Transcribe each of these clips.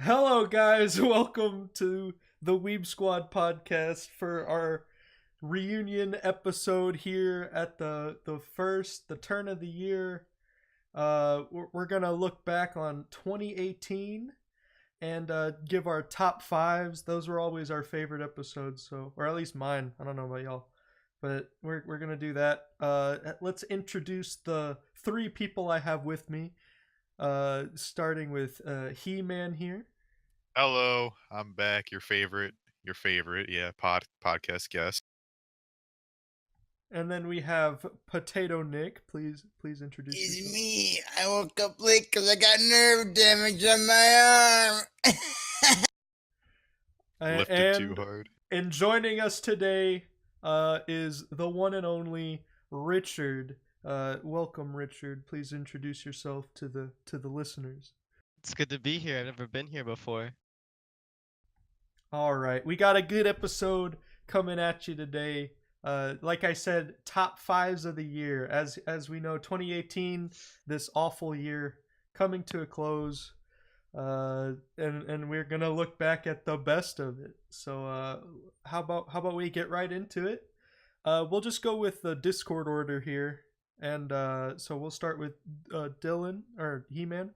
Hello, guys. Welcome to the Weeb Squad podcast for our reunion episode here at the turn of the year. We're gonna look back on 2018 and give our top fives. Those were always our favorite episodes, so or at least mine. I don't know about y'all, but we're gonna do that. Let's introduce the three people I have with me. Starting with He-Man here. Hello, I'm back. Your favorite, yeah, podcast guest. And then we have Potato Nick. Please introduce It's yourself. me. I woke up late because I got nerve damage on my arm. Lifted too And hard. joining us today is the one and only Richard. Welcome, Richard. Please introduce yourself to the listeners. It's good to be here. I've never been here before. All right, we got a good episode coming at you today. Like I said, top fives of the year. As we know, 2018, this awful year, coming to a close. And we're gonna look back at the best of it. So how about we get right into it? We'll just go with the Discord order here, and so we'll start with Dylan or He-Man.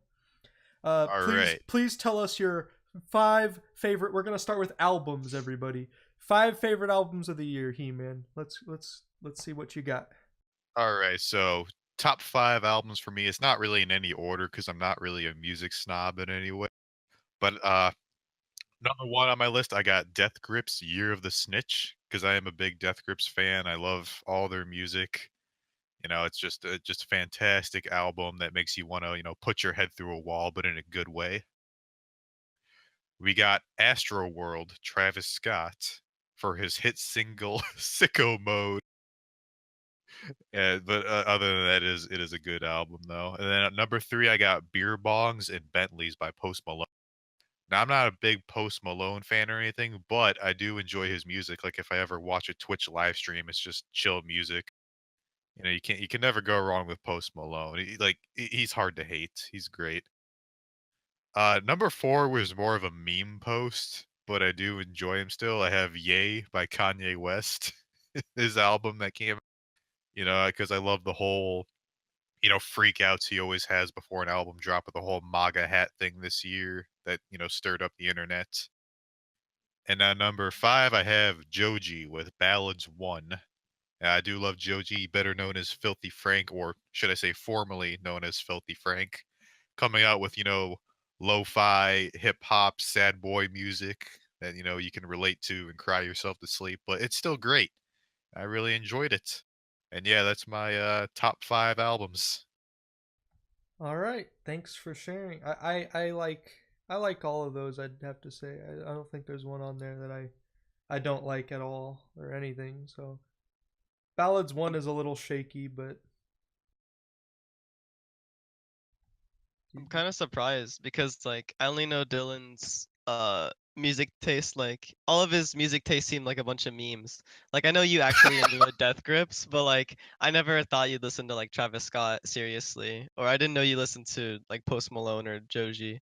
All Please right. please tell us your five favorite. We're gonna start with albums, everybody. Five favorite albums of the year, He-Man. Let's see what you got. All right. So, top 5 albums for me. It's not really in any order cuz I'm not really a music snob in any way. But number 1 on my list, I got Death Grips Year of the Snitch cuz I am a big Death Grips fan. I love all their music. It's just a fantastic album that makes you want to, put your head through a wall but in a good way. We got Astro World, Travis Scott, for his hit single "Sicko Mode." But other than that, it is a good album though. And then at number 3, I got Beer Bongs and Bentleys by Post Malone. Now I'm not a big Post Malone fan or anything, but I do enjoy his music. Like if I ever watch a Twitch live stream, it's just chill music. You can never go wrong with Post Malone. He's hard to hate. He's great. Number 4 was more of a meme post, but I do enjoy him still. I have "Yay" by Kanye West, his album that came, because I love the whole, freak outs he always has before an album drop with the whole MAGA hat thing this year that, stirred up the internet. And at number 5, I have Joji with Ballads 1. I do love Joji, better known as Filthy Frank, or should I say formerly known as Filthy Frank, coming out with, lo-fi, hip-hop, sad boy music that, you can relate to and cry yourself to sleep, but it's still great. I really enjoyed it. And yeah, that's my top 5 albums. All right, thanks for sharing. I like all of those. I'd have to say I don't think there's one on there that I don't like at all or anything. So Ballads one is a little shaky, but I'm kind of surprised because I only know Dylan's music taste. Like all of his music taste seemed like a bunch of memes. Like I know you actually enjoy Death Grips, but I never thought you'd listen to like Travis Scott seriously, or I didn't know you listened to like Post Malone or Joji.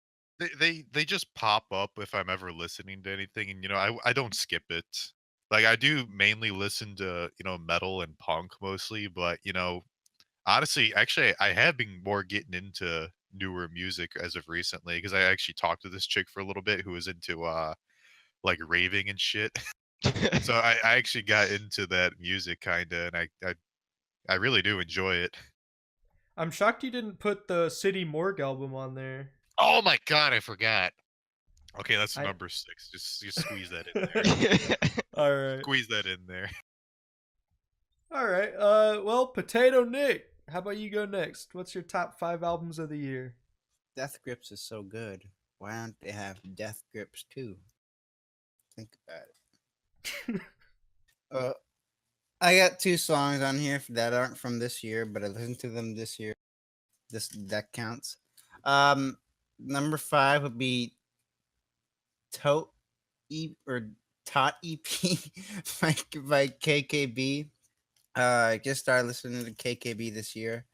They just pop up if I'm ever listening to anything, and I don't skip it. Like I do mainly listen to metal and punk mostly, but honestly, actually, I have been more getting into newer music as of recently because I actually talked to this chick for a little bit who was into like raving and shit. So I actually got into that music kinda, and I really do enjoy it. I'm shocked you didn't put the City Morgue album on there. Oh my god, I forgot. Okay, that's I number 6. Just squeeze that in there. All right. Squeeze that in there. All right. Well, Potato Nick, how about you go next? What's your top 5 albums of the year? Death Grips is so good. Why don't they have Death Grips too? Think about it. Uh, I got two songs on here that aren't from this year, but I listened to them this year. That counts. Um, Number 5 would be Tote E or Tot EP by KKB. I just started listening to KKB this year.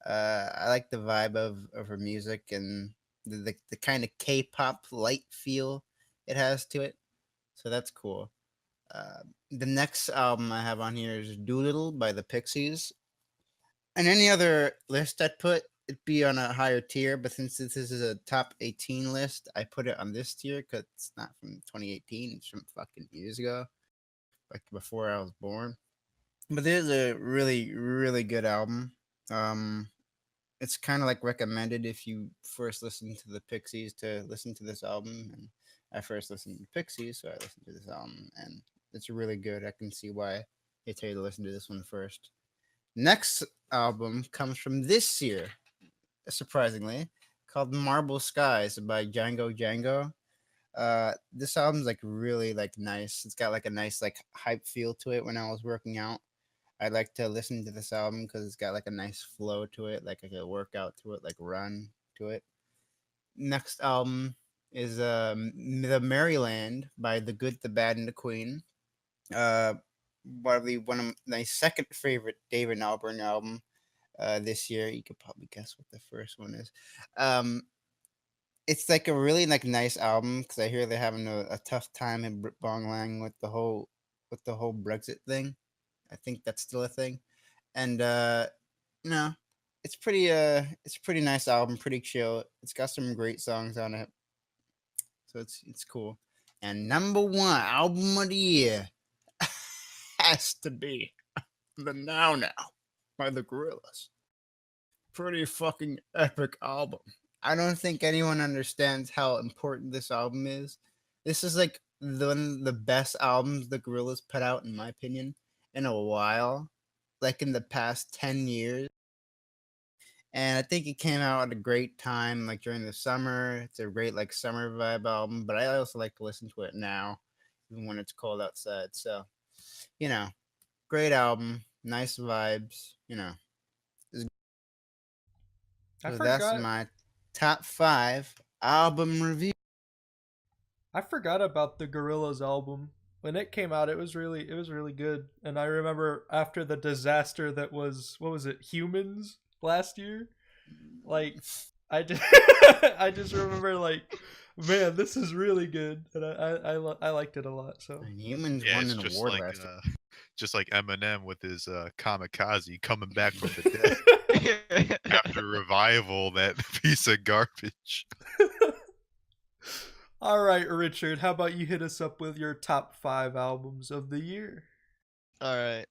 I like the vibe of her music, and the kind of K-pop light feel it has to it. So that's cool. The next album I have on here is Doolittle by the Pixies. And any other list I'd put, it'd be on a higher tier. But since this is a top 18 list, I put it on this tier because it's not from 2018. It's from fucking years ago, like before I was born. But this is a really, really good album. Um, it's kind of like recommended if you first listen to the Pixies to listen to this album. And I first listened to Pixies, so I listened to this album, and it's really good. I can see why they tell you to listen to this one first. Next album comes from this year, surprisingly, called Marble Skies by Django Django. This album's like really like nice. It's got like a nice like hype feel to it. When I was working out, I like to listen to this album because it's got like a nice flow to it, like I could work out to it, like run to it. Next album is The Maryland by The Good, the Bad, and the Queen. Uh, Probably one of my second favorite David Albarn album this year. You could probably guess what the first one is. Um, it's like a really like nice album because I hear they're having a tough time in Bonglang with the whole Brexit thing. I think that's still a thing, and you know, it's a pretty nice album, pretty chill. It's got some great songs on it, so it's cool. And number one album of the year has to be the Now Now by the Gorillas. Pretty fucking epic album. I don't think anyone understands how important this album is. This is like one of the best albums the Gorillas put out, in my opinion, in a while. Like in the past 10 years. And I think it came out at a great time, like during the summer. It's a great like summer vibe album, but I also like to listen to it now, even when it's cold outside. So, you know, great album, nice vibes, you know. I So that's forgot. my top 5 album review. I forgot about the Gorillaz album. When it came out, it was really good. And I remember after the disaster that was, what was it, Humans last year? Like, I just I just remember like, man, this is really good, and I liked it a lot. So And Humans Yeah, won it's an just award like last year. just like Eminem with his kamikaze coming back from the dead after revival, that piece of garbage. all right, Richard, how about you hit us up with your top 5 albums of the year? All right.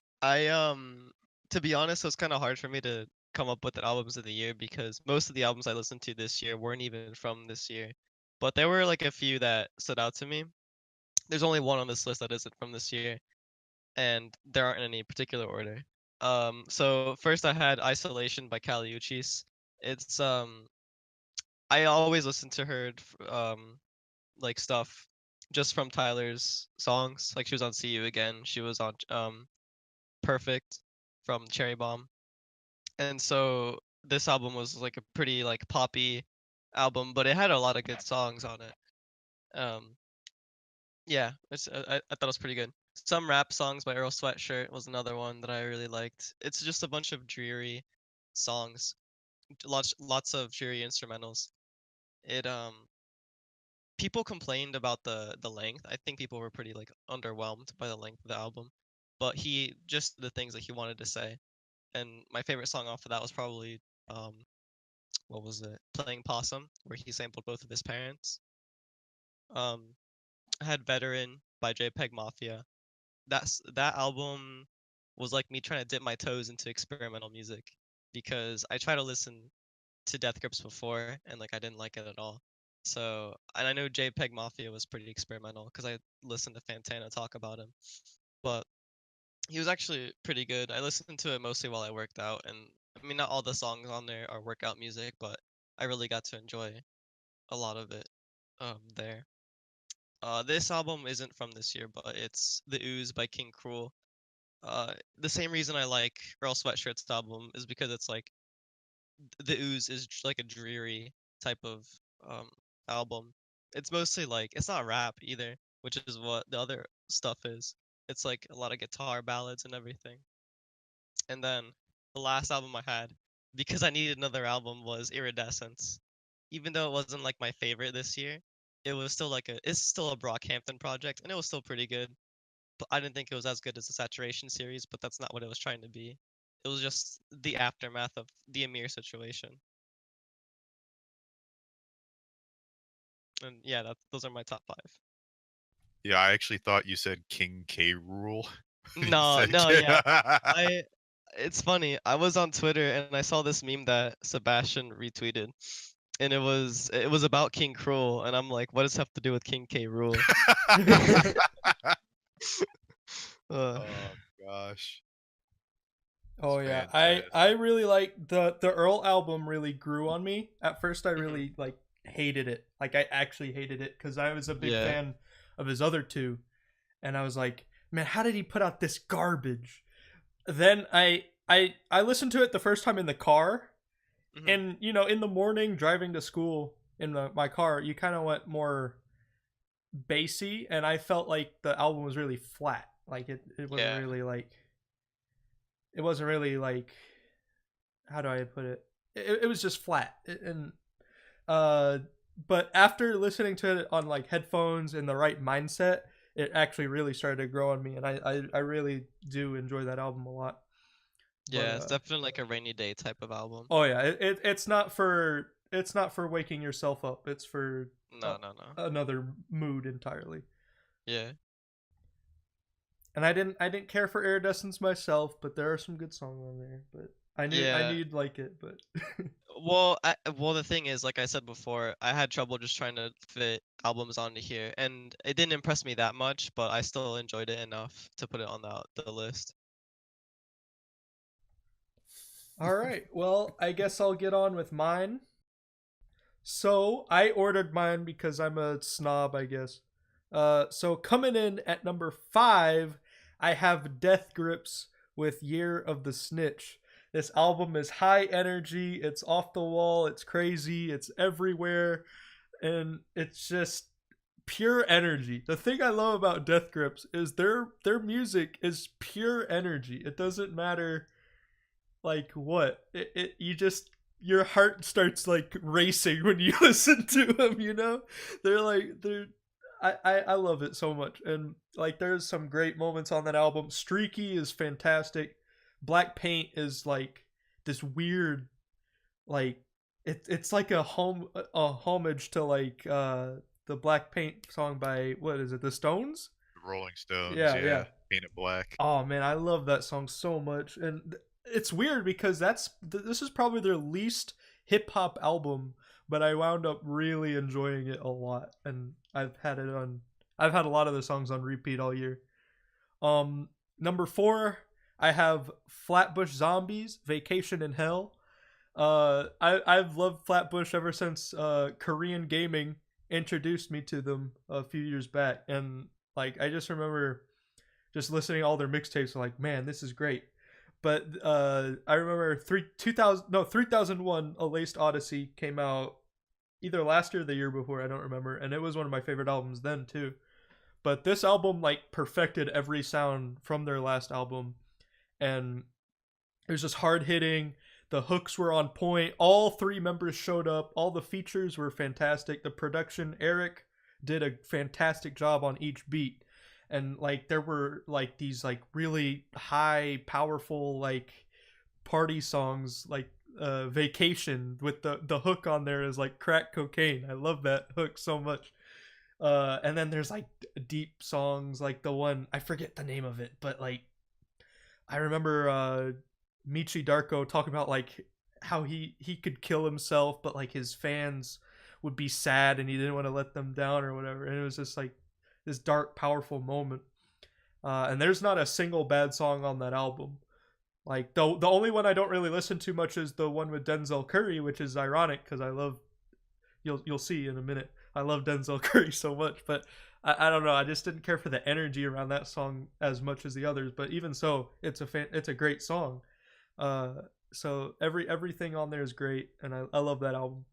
To be honest, it was kind of hard for me to come up with the albums of the year because most of the albums I listened to this year weren't even from this year. But there were like a few that stood out to me. There's only one on this list that isn't from this year, and there aren't in any particular order. So first I had Isolation by Kali Uchis. It's I always listen to her like stuff just from Tyler's songs. Like she was on See You Again. She was on Perfect from Cherry Bomb. And so this album was like a pretty like poppy album, but it had a lot of good songs on it. Um, yeah, I thought it was pretty good. Some rap songs by Earl Sweatshirt was another one that I really liked. It's just a bunch of dreary songs, lots of dreary instrumentals. It People complained about the length. I think people were pretty like underwhelmed by the length of the album, but he just the things that he wanted to say. And my favorite song off of that was probably um what was it? Playing Possum, where he sampled both of his parents. Um, I had Veteran by JPEG Mafia. That album was like me trying to dip my toes into experimental music because I tried to listen to Death Grips before and like I didn't like it at all. So, and I know JPEG Mafia was pretty experimental because I listened to Fantana talk about him, but he was actually pretty good. I listened to it mostly while I worked out, and I mean, not all the songs on there are workout music, but I really got to enjoy a lot of it there. This album isn't from this year, but it's The Ooze by King Cruel. The same reason I like Earl Sweatshirt's album is because it's like The Ooze is like a dreary type of um album. It's mostly like it's not rap either, which is what the other stuff is. It's like a lot of guitar ballads and everything. And then the last album I had, because I needed another album, was Iridescence. even though it wasn't like my favorite this year, it was still like it's still a Brockhampton project, and it was still pretty good. But I didn't think it was as good as the Saturation series, but that's not what it was trying to be. It was just the aftermath of the Amir situation. And yeah, those are my top 5. Yeah, I actually thought you said King K. Rool. when you No, said no, K- yeah. It's funny. I was on Twitter and I saw this meme that Sebastian retweeted, and it was about King Cruel, and I'm like, what does it have to do with King K. Rool? Oh gosh. Oh It's yeah, fantastic. I really like the Earl album. Really grew on me. At first, I Mhm. really like hated it. Like I actually hated it because I was a big Yeah. fan of his other two, and I was like, man, how did he put out this garbage? Then I listened to it the first time in the car, Mhm. and you know, in the morning driving to school in my car, you kind of went more bassy, and I felt like the album was really flat. Like it wasn't Yeah. really like it wasn't really like how do I put it? It was just flat. And uh but after listening to it on like headphones in the right mindset, it actually really started to grow on me, and I really do enjoy that album a lot. Yeah, it's But definitely like a rainy day type of album. oh yeah, it's not for waking yourself up. It's for No, no, no. another mood entirely. Yeah. And I didn't care for Iridescence myself, but there are some good songs on there. But I knew Yeah. you'd like it. But Well, the thing is, like I said before, I had trouble just trying to fit albums onto here, and it didn't impress me that much, but I still enjoyed it enough to put it on the list. all right, well, I guess I'll get on with mine. So I ordered mine because I'm a snob, I guess. So coming in at number 5, I have Death Grips with Year of the Snitch. This album is high energy, it's off the wall, it's crazy, it's everywhere, and it's just pure energy. The thing I love about Death Grips is their music is pure energy. It doesn't matter like what. It you just your heart starts like racing when you listen to them, you know? They're I love it so much. And like there's some great moments on that album. Streaky is fantastic. Black Paint is like this weird like it's like a homage to like the Black Paint song by what is it, the Stones? Rolling Stones, Yeah, yeah. yeah. Paint It Black. Oh man, I love that song so much, and it's weird because this is probably their least hip hop album, but I wound up really enjoying it a lot, and I've had a lot of the songs on repeat all year. Number 4, I have Flatbush Zombies, Vacation in Hell. I've loved Flatbush ever since Korean gaming introduced me to them a few years back, and like I just remember just listening to all their mixtapes and like, man, this is great. But I remember 3001 A Laced Odyssey came out either last year or the year before, I don't remember, and it was one of my favorite albums then too. But this album like perfected every sound from their last album, and it was just hard hitting. The hooks were on point. All 3 members showed up. All the features were fantastic. The production, Eric did a fantastic job on each beat. And like there were like these like really high powerful like party songs like Vacation with the hook on there is like crack cocaine. I love that hook so much. And then there's like deep songs like the one, I forget the name of it, but like I remember Michi Darko talking about like how he could kill himself, but like his fans would be sad and he didn't want to let them down or whatever. And it was just like this dark, powerful moment. And there's not a single bad song on that album. Like the only one I don't really listen to much is the one with Denzel Curry, which is ironic because I love you'll see in a minute. I love Denzel Curry so much, but I don't know. I just didn't care for the energy around that song as much as the others. But even so, it's a great song. So everything on there is great, and I love that album.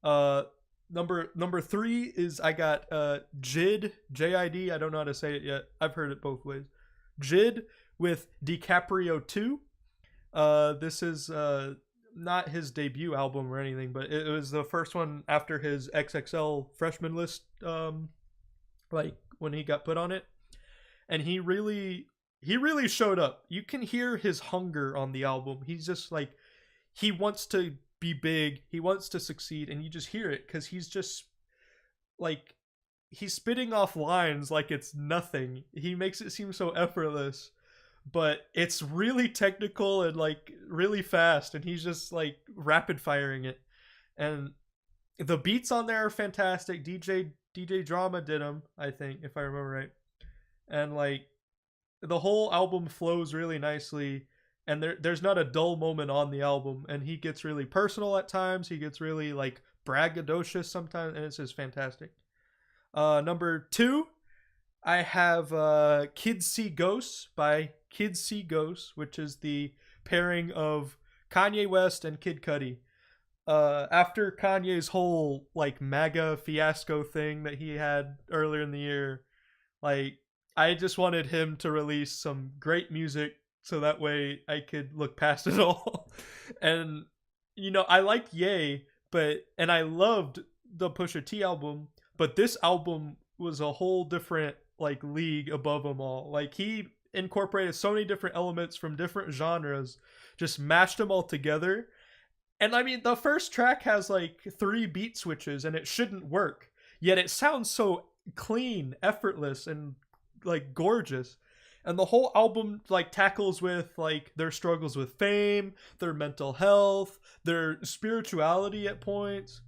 Uh, number 3 is I got JID, JID. I don't know how to say it yet. I've heard it both ways. JID with DiCaprio 2. This is not his debut album or anything, but it was the first one after his XXL freshman list, like when he got put on it, and he really showed up. You can hear his hunger on the album. He's just like, he wants to be big, he wants to succeed, and you just hear it because he's just like, he's spitting off lines like it's nothing. He makes it seem so effortless, but it's really technical and like really fast, and he's just like rapid firing it. And the beats on there are fantastic. DJ Drama did them, I think, if I remember right. And like the whole album flows really nicely, and there's not a dull moment on the album, and he gets really personal at times, he gets really like braggadocious sometimes, and it's just fantastic. Number 2, I have Kids See Ghosts by Kids See Ghosts, which is the pairing of Kanye West and Kid Cudi. After Kanye's whole like MAGA fiasco thing that he had earlier in the year, like I just wanted him to release some great music so that way I could look past it all. And you know, I liked Ye, and I loved the Pusha T album, but this album was a whole different like league above them all. Like he incorporated so many different elements from different genres, just mashed them all together. And I mean, the first track has like 3 beat switches and it shouldn't work, yet it sounds so clean, effortless, and like gorgeous. And the whole album like tackles with like their struggles with fame, their mental health, their spirituality at points,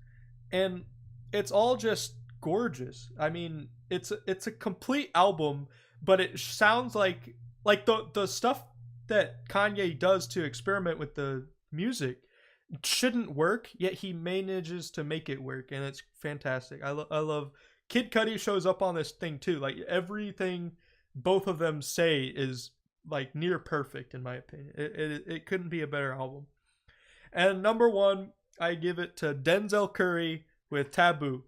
and it's all just gorgeous. I mean, it's a complete album, but it sounds like the stuff that Kanye does to experiment with the music shouldn't work, yet he manages to make it work, and it's fantastic. I love Kid Cudi shows up on this thing too. Like everything both of them say is like near perfect in my opinion. It couldn't be a better album. And number 1, I give it to Denzel Curry with Taboo.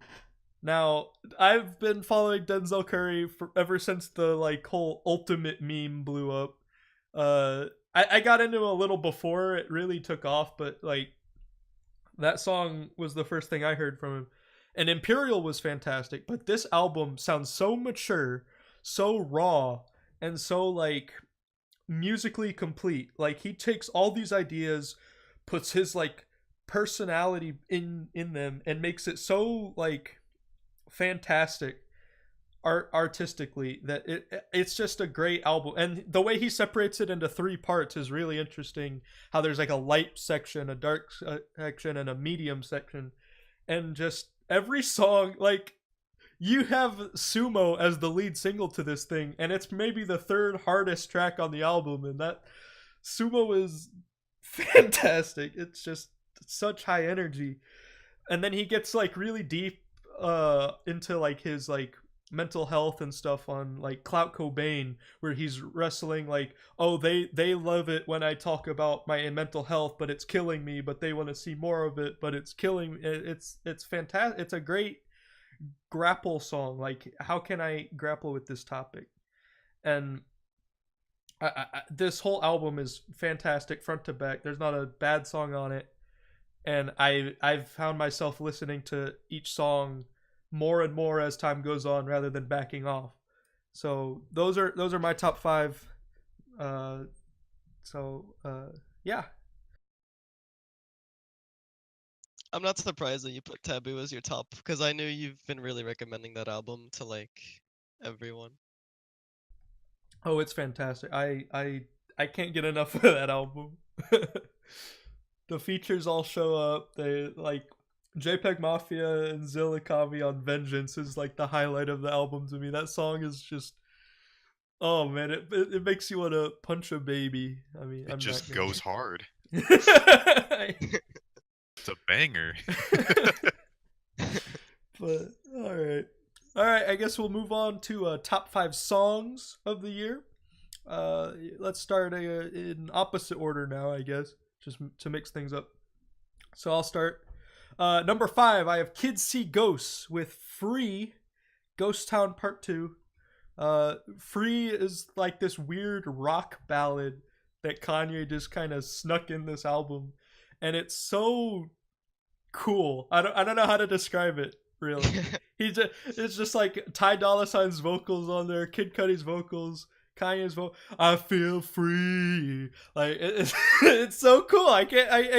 Now, I've been following Denzel Curry ever since the like whole Ultimate meme blew up. I got into him a little before it really took off, but like that song was the first thing I heard from him. And Imperial was fantastic, but this album sounds so mature, so raw, and so like musically complete. Like he takes all these ideas, puts his like personality in them, and makes it so like fantastic artistically that it's just a great album. And the way he separates it into 3 parts is really interesting. How there's like a light section, a dark section, and a medium section, and just every song, like you have Sumo as the lead single to this thing, and it's maybe the 3rd hardest track on the album, and that Sumo is fantastic. It's just such high energy. And then he gets like really deep into like his like mental health and stuff on like Clout Cobain, where he's wrestling like, oh, they love it when I talk about my mental health, but it's killing me, but they want to see more of it, but it's killing me. It's fantastic. It's a great grapple song. Like, how can I grapple with this topic? And this whole album is fantastic front to back. There's not a bad song on it, and I've found myself listening to each song more and more as time goes on rather than backing off. So those are my top 5. Yeah. I'm not surprised that you put Taboo as your top, because I knew you've been really recommending that album to like everyone. Oh, it's fantastic. I can't get enough of that album. The features all show up. They like JPEG Mafia and Zillikami on Vengeance is like the highlight of the album to me. That song is just, oh man, it makes you want to punch a baby. I mean, it just goes hard. It's a banger. But all right. I guess we'll move on to top 5 songs of the year. Let's start in opposite order now, I guess, just to mix things up. So I'll start. Number 5, I have Kids See Ghosts with Free, Ghost Town Part 2. Free is like this weird rock ballad that Kanye just kind of snuck in this album. and it's so cool. I don't know how to describe it really. It's just like Ty Dolla Sign's vocals on there, Kid Cudi's vocals, Kanye's vocal. I feel free. Like it's so cool. I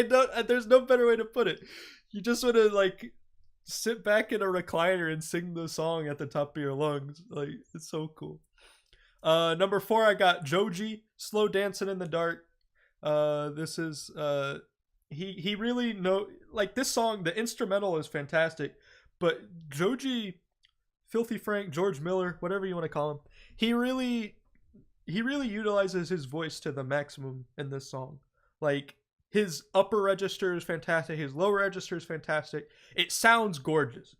don't. There's no better way to put it. You just want to like sit back in a recliner and sing the song at the top of your lungs. Like it's so cool. Number 4, I got Joji, Slow Dancing in the Dark. This is he really know like this song. The instrumental is fantastic, but Joji, Filthy Frank, George Miller, whatever you want to call him, he really utilizes his voice to the maximum in this song. Like his upper register is fantastic, his lower register is fantastic. It sounds gorgeous.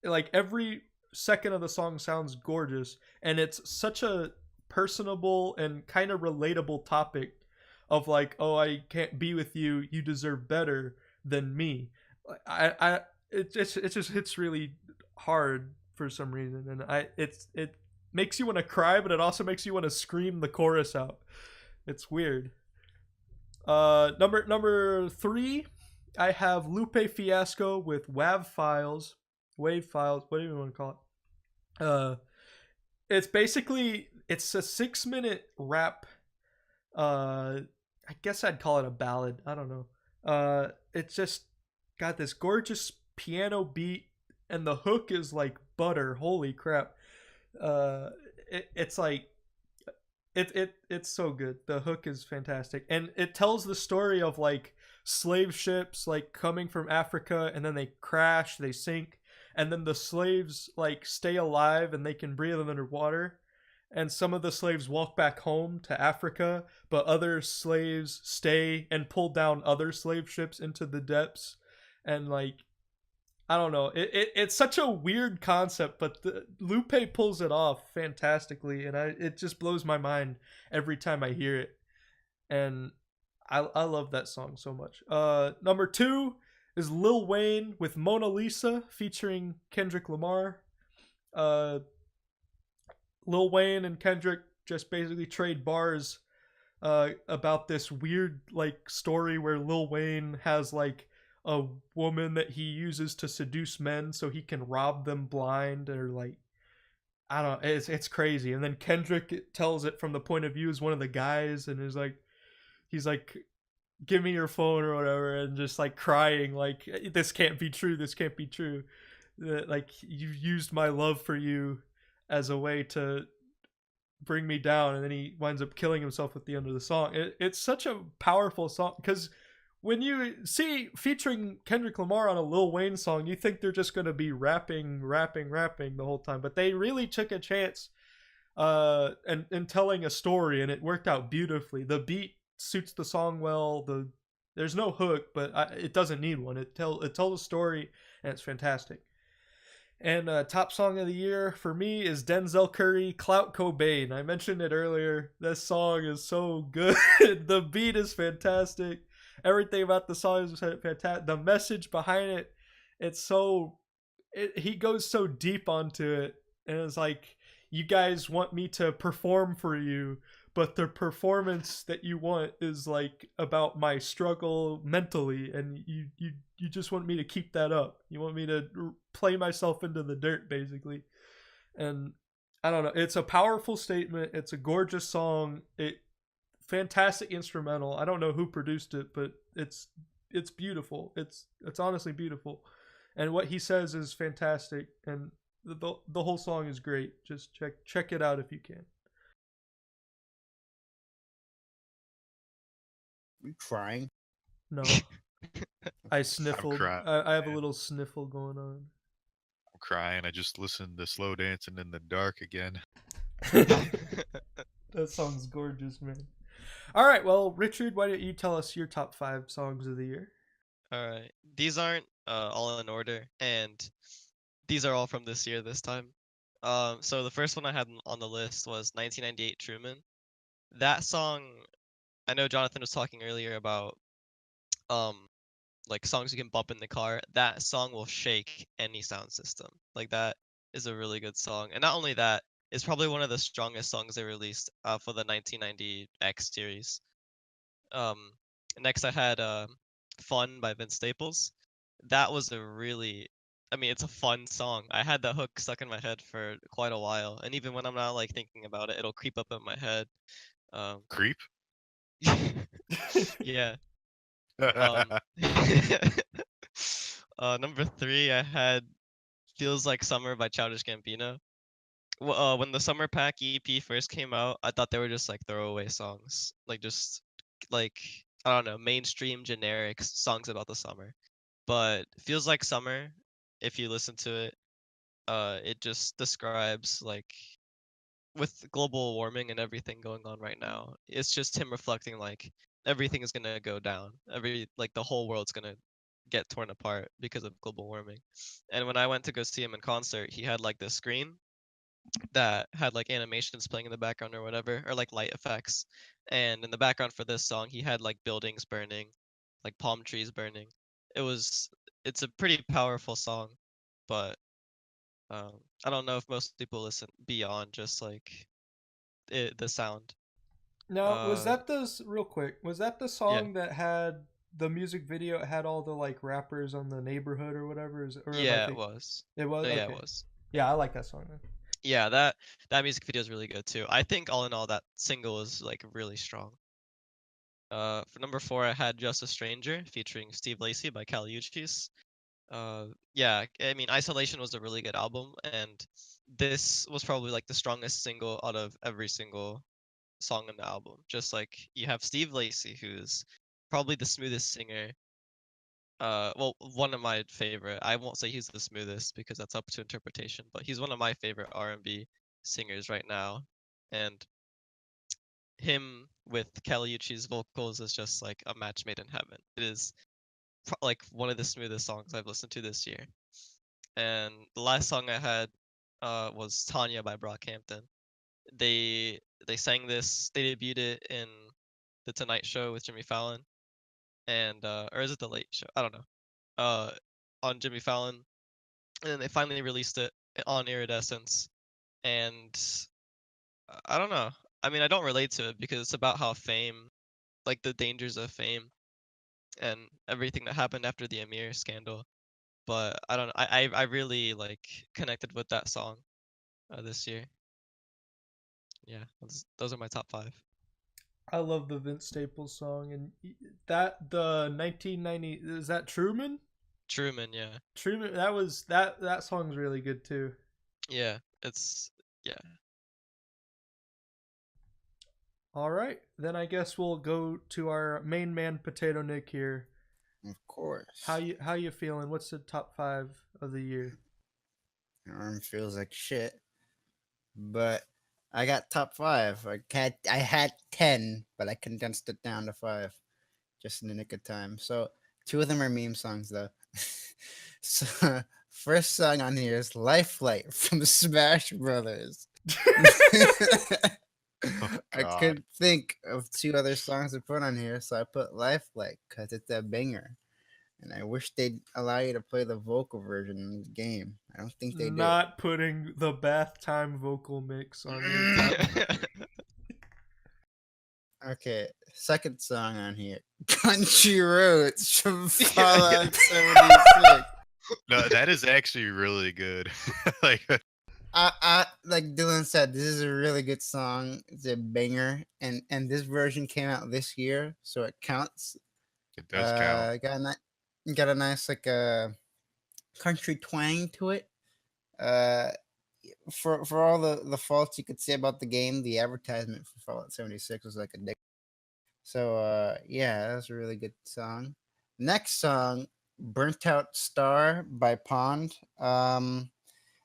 Like every second of the song sounds gorgeous, and it's such a personable and kind of relatable topic of like, oh, I can't be with you, you deserve better than me. It just hits really hard for some reason, and it makes you want to cry, but it also makes you want to scream the chorus out. It's weird. Number 3, I have Lupe Fiasco with Wave Files, whatever you want to call it. It's basically it's a 6-minute rap. I guess I'd call it a ballad. I don't know. It's just got this gorgeous piano beat, and the hook is like butter. Holy crap! It's like it's so good. The hook is fantastic, and it tells the story of like slave ships like coming from Africa, and then they crash, they sink, and then the slaves like stay alive and they can breathe underwater. And some of the slaves walk back home to Africa, but other slaves stay and pull down other slave ships into the depths. And like, I don't know, it's such a weird concept, but Lupe pulls it off fantastically, and it just blows my mind every time I hear it. And I love that song so much. Number 2 is Lil Wayne with Mona Lisa featuring Kendrick Lamar. Lil Wayne and Kendrick just basically trade bars about this weird like story where Lil Wayne has like a woman that he uses to seduce men so he can rob them blind, or like I don't know, it's crazy. And then Kendrick tells it from the point of view as one of the guys, and he's like give me your phone or whatever, and just like crying like this can't be true, this can't be true, like you've used my love for you as a way to bring me down. And then he winds up killing himself at the end of the song. It's such a powerful song, because when you see featuring Kendrick Lamar on a Lil Wayne song, you think they're just going to be rapping the whole time, but they really took a chance and telling a story, and it worked out beautifully. The beat suits the song well. There's no hook, but it doesn't need one. It tells a story, and it's fantastic. And top song of the year for me is Denzel Curry, Clout Cobain. I mentioned it earlier. This song is so good. The beat is fantastic. Everything about the song is fantastic. The message behind it, he goes so deep onto it. And it's like, you guys want me to perform for you, but the performance that you want is like about my struggle mentally, and you just want me to keep that up. You want me to play myself into the dirt, basically. And I don't know, it's a powerful statement. It's a gorgeous song. Fantastic instrumental. I don't know who produced it, but it's beautiful. It's honestly beautiful, and what he says is fantastic, and the whole song is great. Just check it out if you can. You crying? No. I sniffled. I have a little sniffle going on. I'm crying. I just listened to Slow Dancing in the Dark again. That song's gorgeous, man. All right, well, Richard, why don't you tell us your top 5 songs of the year? All right. These aren't all in order, and these are all from this year this time. So the first one I had on the list was 1998 Truman. That song, I know Jonathan was talking earlier about like songs you can bump in the car. That song will shake any sound system. Like, that is a really good song. And not only that, it's probably one of the strongest songs they released for the 1990 X series. Next I had "Fun" by Vince Staples. That was a really, I mean, it's a fun song. I had that hook stuck in my head for quite a while, and even when I'm not like thinking about it, it'll creep up in my head. Um, Creep. yeah. Um, number 3, I had "Feels Like Summer" by Childish Gambino. When the Summer Pack EP first came out, I thought they were just like throwaway songs, like just like I don't know, mainstream generic songs about the summer. But "Feels Like Summer," if you listen to it, it just describes like with global warming and everything going on right now, it's just him reflecting like everything is gonna go down. Like the whole world's gonna get torn apart because of global warming. And when I went to go see him in concert, he had like this screen that had like animations playing in the background or whatever, or like light effects. And in the background for this song, he had like buildings burning, like palm trees burning. It was it's a pretty powerful song, but I don't know if most people listen beyond just like the sound. Now, was Uh, that real quick? Was that the yeah, song that had the music video? It had all the like rappers on the neighborhood or whatever. Or am I yeah, it think was. it was? No, yeah, it Okay. was. Yeah, I like that song. Then. Yeah, that music video is really good too. I think all in all, that single is like really strong. For number 4, I had "Just a Stranger" featuring Steve Lacy by Kali Uchis. Yeah, I mean, Isolation was a really good album, and this was probably like the strongest single out of every single song in the album. Just like you have Steve Lacy, who's probably the smoothest singer. Well, one of my favorite. I won't say he's the smoothest because that's up to interpretation, but he's one of my favorite R&B singers right now, and him with Kelly Uchis vocals is just like a match made in heaven. It is like one of the smoothest songs I've listened to this year. And the last song I had was "Tanya" by Brockhampton. They they sang this. They debuted it in the Tonight Show with Jimmy Fallon, and or is it the Late Show? I don't know. On Jimmy Fallon, and then they finally released it on Iridescence. And I don't know. I mean, I don't relate to it because it's about how fame, like the dangers of fame, and everything that happened after the Amir scandal. But I don't know. I really like connected with that song this year. Yeah, those are my top 5. I love the Vince Staples song, and that the 1990 is that Truman? Truman, yeah. Truman. That song's really good too. Yeah, it's yeah. All right, then I guess we'll go to our main man, Potato Nick here. Of course. How you feeling? What's the top 5 of the year? My arm feels like shit, but I got top 5. I had 10, but I condensed it down to 5, just in the nick of time. So 2 of them are meme songs though. So first song on here is "Lifelight" from Smash Brothers. I God. couldn't think of 2 other songs to put on here, so I put "Lifelight" because it's a banger. And I wish they'd allow you to play the vocal version in the game. I don't think they do. Not putting the bath time vocal mix on your top. Okay, second song on here, "Country Roads" from Fallout 76. No, that is actually really good. Like, Like Dylan said, this is a really good song. It's a banger, and this version came out this year, so it counts. it does count. Got a nice like country twang to it. Uh, for all the faults you could say about the game, the advertisement for Fallout 76 was like a dick. So yeah, that's a really good song. Next song, "Burnt Out Star" by Pond.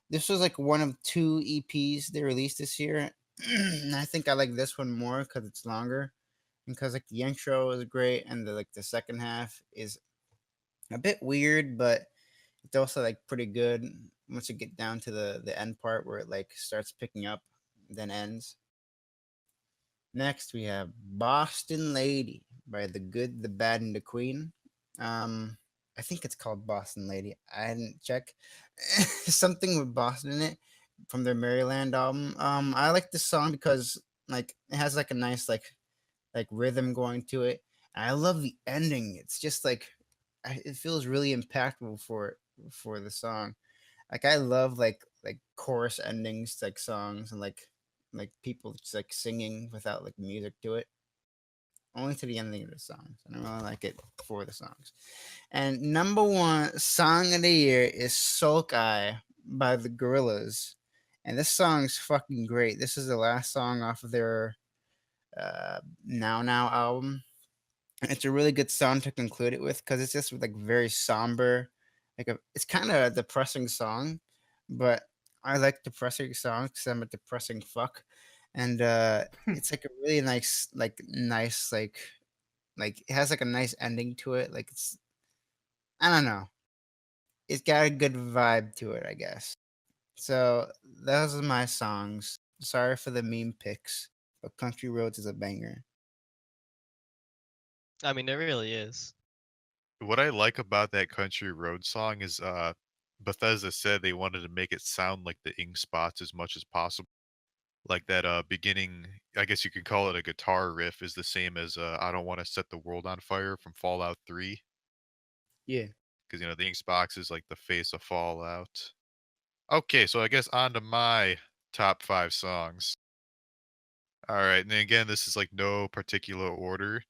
This was like one of 2 EPs they released this year. And I think I like this one more because it's longer. Because like the intro is great and the second half is a bit weird, but it's also like pretty good once you get down to the end part where it like starts picking up, then ends. Next we have "Boston Lady" by The Good, the Bad, and the Queen. I think it's called "Boston Lady." I didn't check. Something with Boston in it from their Maryland album. I like this song because like it has like a nice like rhythm going to it. And I love the ending. It's just like it feels really impactful for the song. Like I love like chorus endings to, like songs and like people just like singing without like music to it. Only to the ending of the songs. And I really like it for the songs. And number one song of the year is Sulk Eye by the Gorillas. And this song's fucking great. This is the last song off of their Now Now album. And it's a really good song to conclude it with because it's just like very somber. It's kind of a depressing song, but I like depressing songs because I'm a depressing fuck. And it's like a really nice like it has like a nice ending to it. Like it's I don't know. It's got a good vibe to it, I guess. So those are my songs. Sorry for the meme picks, but Country Roads is a banger. I mean, it really is. What I like about that Country Road song is Bethesda said they wanted to make it sound like the ink spots as much as possible. Like that beginning, I guess you could call it a guitar riff, is the same as I Don't Want to Set the World on Fire from Fallout 3. Yeah. Because, you know, the ink box is like the face of Fallout. Okay, so I guess on to my top 5 songs. All right, and then again, this is like no particular order.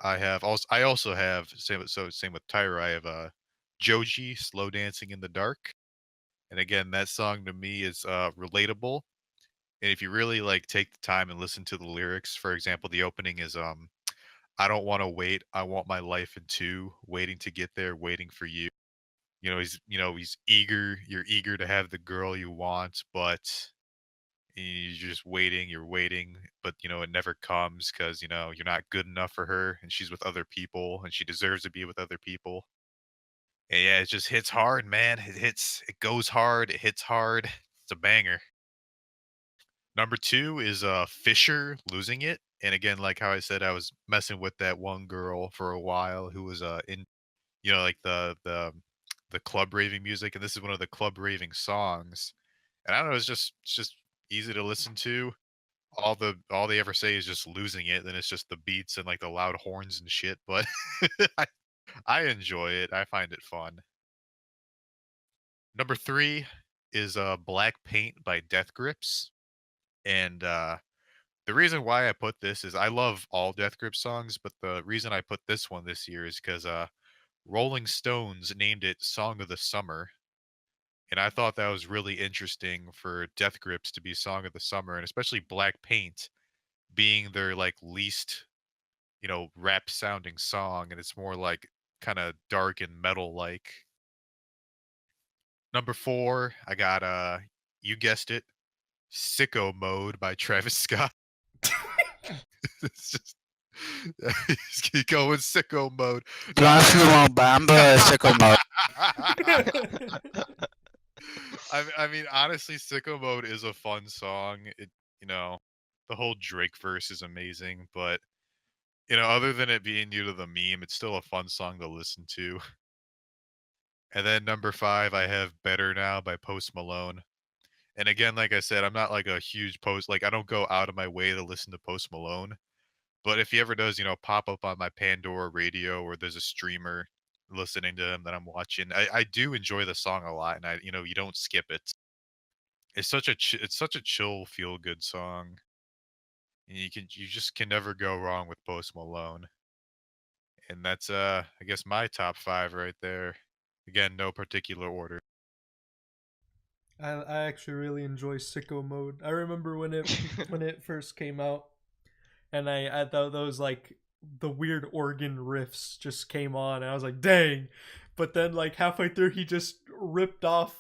I also have same with Tyra. I have Joji Slow Dancing in the Dark. And again, that song to me is relatable. And if you really like take the time and listen to the lyrics, for example, the opening is I don't want to wait. I want my life in two, waiting to get there, waiting for you. He's eager. You're eager to have the girl you want, but you're just waiting. You're waiting, but it never comes because you're not good enough for her, and she's with other people, and she deserves to be with other people. And yeah, it just hits hard, man. It goes hard. It hits hard. It's a banger. Number 2 is Fisher, Losing It. And again, like how I said, I was messing with that one girl for a while who was in like the club raving music, and this is one of the club raving songs. And I don't know, it's just easy to listen to. All they ever say is just losing it, then it's just the beats and like the loud horns and shit, but I, I enjoy it. I find it fun. Number 3 is Black Paint by Death Grips. And the reason why I put this is I love all Death Grip songs, but the reason I put this one this year is because Rolling Stones named it Song of the Summer, and I thought that was really interesting for Death Grips to be Song of the Summer, and especially Black Paint being their like least rap sounding song, and it's more like kind of dark and metal like. Number 4, I got you guessed it, Sicko Mode by Travis Scott. It's just he's going sicko mode. Sicko mode. I mean, honestly, sicko mode is a fun song. The whole Drake verse is amazing, but other than it being new to the meme, it's still a fun song to listen to. And then number 5, I have Better Now by Post Malone. And again, like I said, I'm not like a huge like I don't go out of my way to listen to Post Malone. But if he ever does, pop up on my Pandora radio or there's a streamer listening to him that I'm watching, I do enjoy the song a lot, and you don't skip it. It's such a chill, feel good song. And you just can never go wrong with Post Malone. And that's I guess my top 5 right there. Again, no particular order. I actually really enjoy Sicko Mode. I remember when it first came out, and I thought those like the weird organ riffs just came on, and I was like, dang. But then like halfway through, he just ripped off,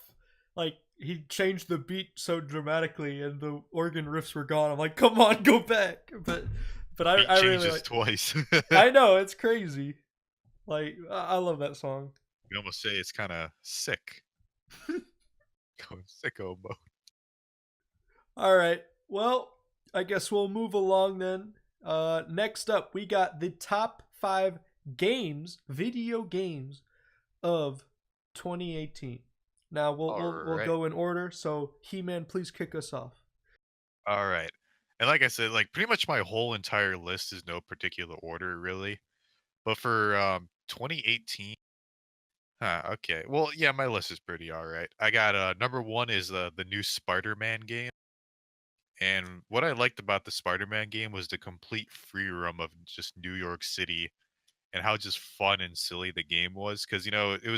like he changed the beat so dramatically, and the organ riffs were gone. I'm like, come on, go back. But He I really changes like. twice. I know, it's crazy. Like I love that song. You almost say it's kind of sick. Going sicko mode. All right. Well, I guess we'll move along then. Next up, we got the top 5 video games of 2018. Now we'll go in order. So He-Man, please kick us off. All right. And like I said, like pretty much my whole entire list is no particular order really. But for 2018, Okay. Well, yeah, my list is pretty all right. I got number one is the new Spider-Man game. And what I liked about the Spider-Man game was the complete free roam of just New York City and how just fun and silly the game was. Because it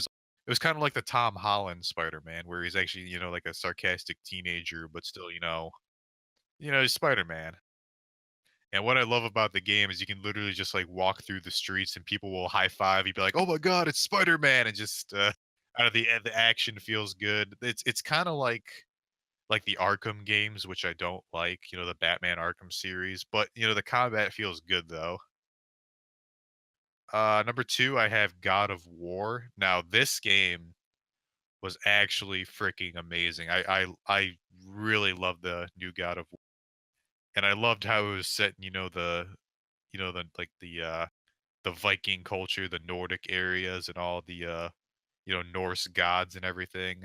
was kind of like the Tom Holland Spider-Man, where he's actually like a sarcastic teenager, but still he's Spider-Man. And what I love about the game is you can literally just like walk through the streets and people will high five. You'd be like, "Oh my god, it's Spider-Man!" And just out of the action feels good. It's kind of like the Arkham games, which I don't like, the Batman Arkham series, but the combat feels good though. Number two, I have God of War. Now, this game was actually freaking amazing. I really love the new God of War, and I loved how it was set in the like the Viking culture, the Nordic areas, and all the Norse gods and everything.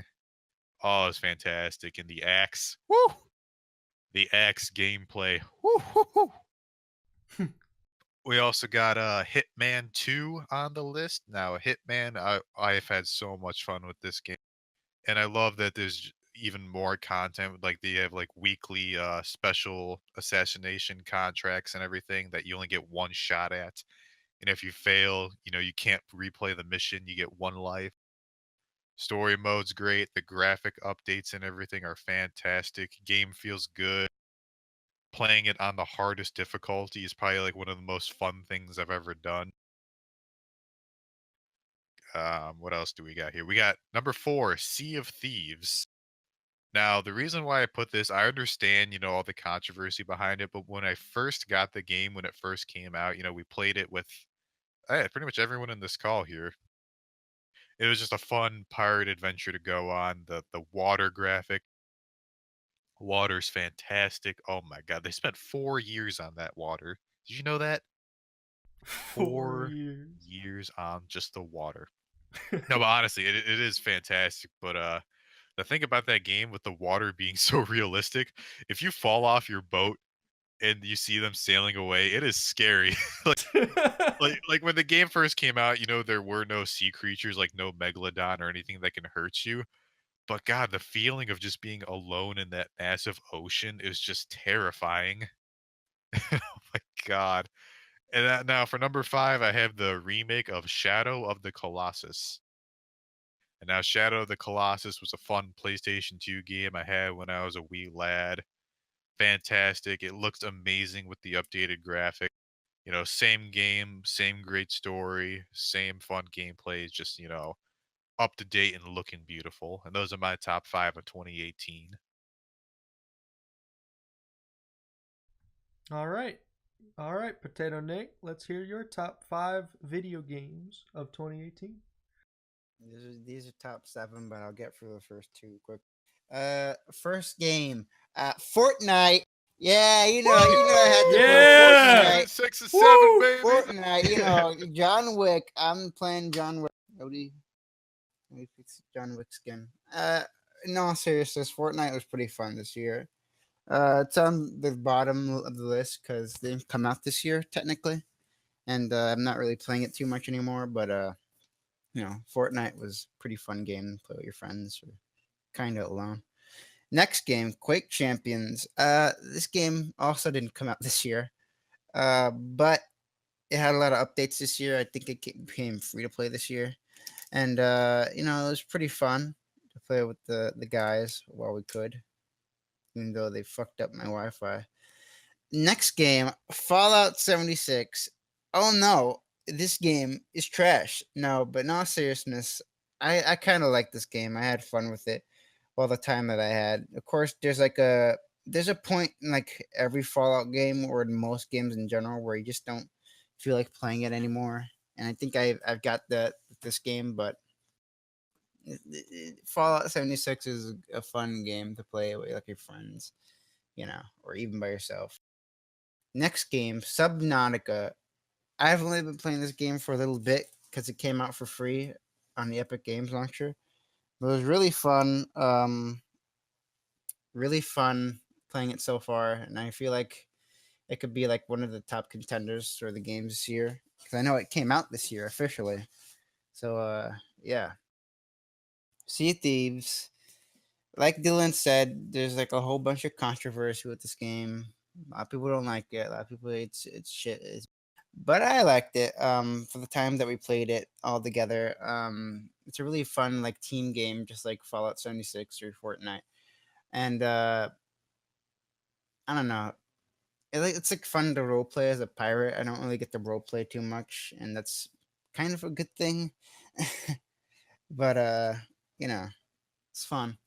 Oh, it's fantastic. And the axe, woo! The axe gameplay, woo, woo, woo. We also got Hitman 2 on the list. Now, Hitman, I've had so much fun with this game, and I love that there's even more content. Like they have like weekly special assassination contracts and everything that you only get one shot at. And if you fail, you can't replay the mission. You get one life. Story mode's great. The graphic updates and everything are fantastic. Game feels good. Playing it on the hardest difficulty is probably like one of the most fun things I've ever done. What else do we got here? We got number 4, Sea of Thieves. Now, the reason why I put this, I understand, all the controversy behind it, but when I first got the game, when it first came out, we played it with pretty much everyone in this call here. It was just a fun pirate adventure to go on. The water graphic, water's fantastic. Oh my god, they spent 4 years on that water. Did you know that? 4 years. Years on just the water. No, but honestly, it is fantastic. But the thing about that game with the water being so realistic, if you fall off your boat and you see them sailing away, it is scary. like when the game first came out, there were no sea creatures, like no megalodon or anything that can hurt you. But God, the feeling of just being alone in that massive ocean is just terrifying. Oh my God. And now for number 5, I have the remake of Shadow of the Colossus. And now Shadow of the Colossus was a fun PlayStation 2 game I had when I was a wee lad. Fantastic. It looks amazing with the updated graphic. Same game, same great story, same fun gameplay, just, up to date and looking beautiful. And those are my top 5 of 2018. All right. All right, Potato Nick, let's hear your top 5 video games of 2018. These are top 7, but I'll get through the first 2 quick. First game, Fortnite. Yeah, I had to Yeah! play Fortnite. 6 and 7, baby. Fortnite, John Wick. I'm playing John Wick. Let me fix John Wick skin. In all seriousness, Fortnite was pretty fun this year. It's on the bottom of the list because they didn't come out this year technically, and I'm not really playing it too much anymore. But Fortnite was a pretty fun game to play with your friends or kind of alone. Next game, Quake Champions. This game also didn't come out this year, but it had a lot of updates this year. I think it became free to play this year, and it was pretty fun to play with the guys while we could, even though they fucked up my Wi-Fi. Next game, Fallout 76. Oh no, this game is trash. No, but in all seriousness, I kind of like this game. I had fun with it all the time that I had. Of course, there's a point in like every Fallout game or in most games in general where you just don't feel like playing it anymore. And I think I've got that with this game, but Fallout 76 is a fun game to play with like your friends, or even by yourself. Next game, Subnautica. I've only been playing this game for a little bit because it came out for free on the Epic Games launcher. But it was really fun. Really fun playing it so far, and I feel like it could be like one of the top contenders for the games this year because I know it came out this year officially. So yeah, Sea of Thieves. Like Dylan said, there's like a whole bunch of controversy with this game. A lot of people don't like it. A lot of people it's shit. But I liked it. For the time that we played it all together. It's a really fun like team game, just like Fallout 76 or Fortnite. And I don't know. It's like fun to role play as a pirate. I don't really get to role play too much, and that's kind of a good thing. But you know, it's fun.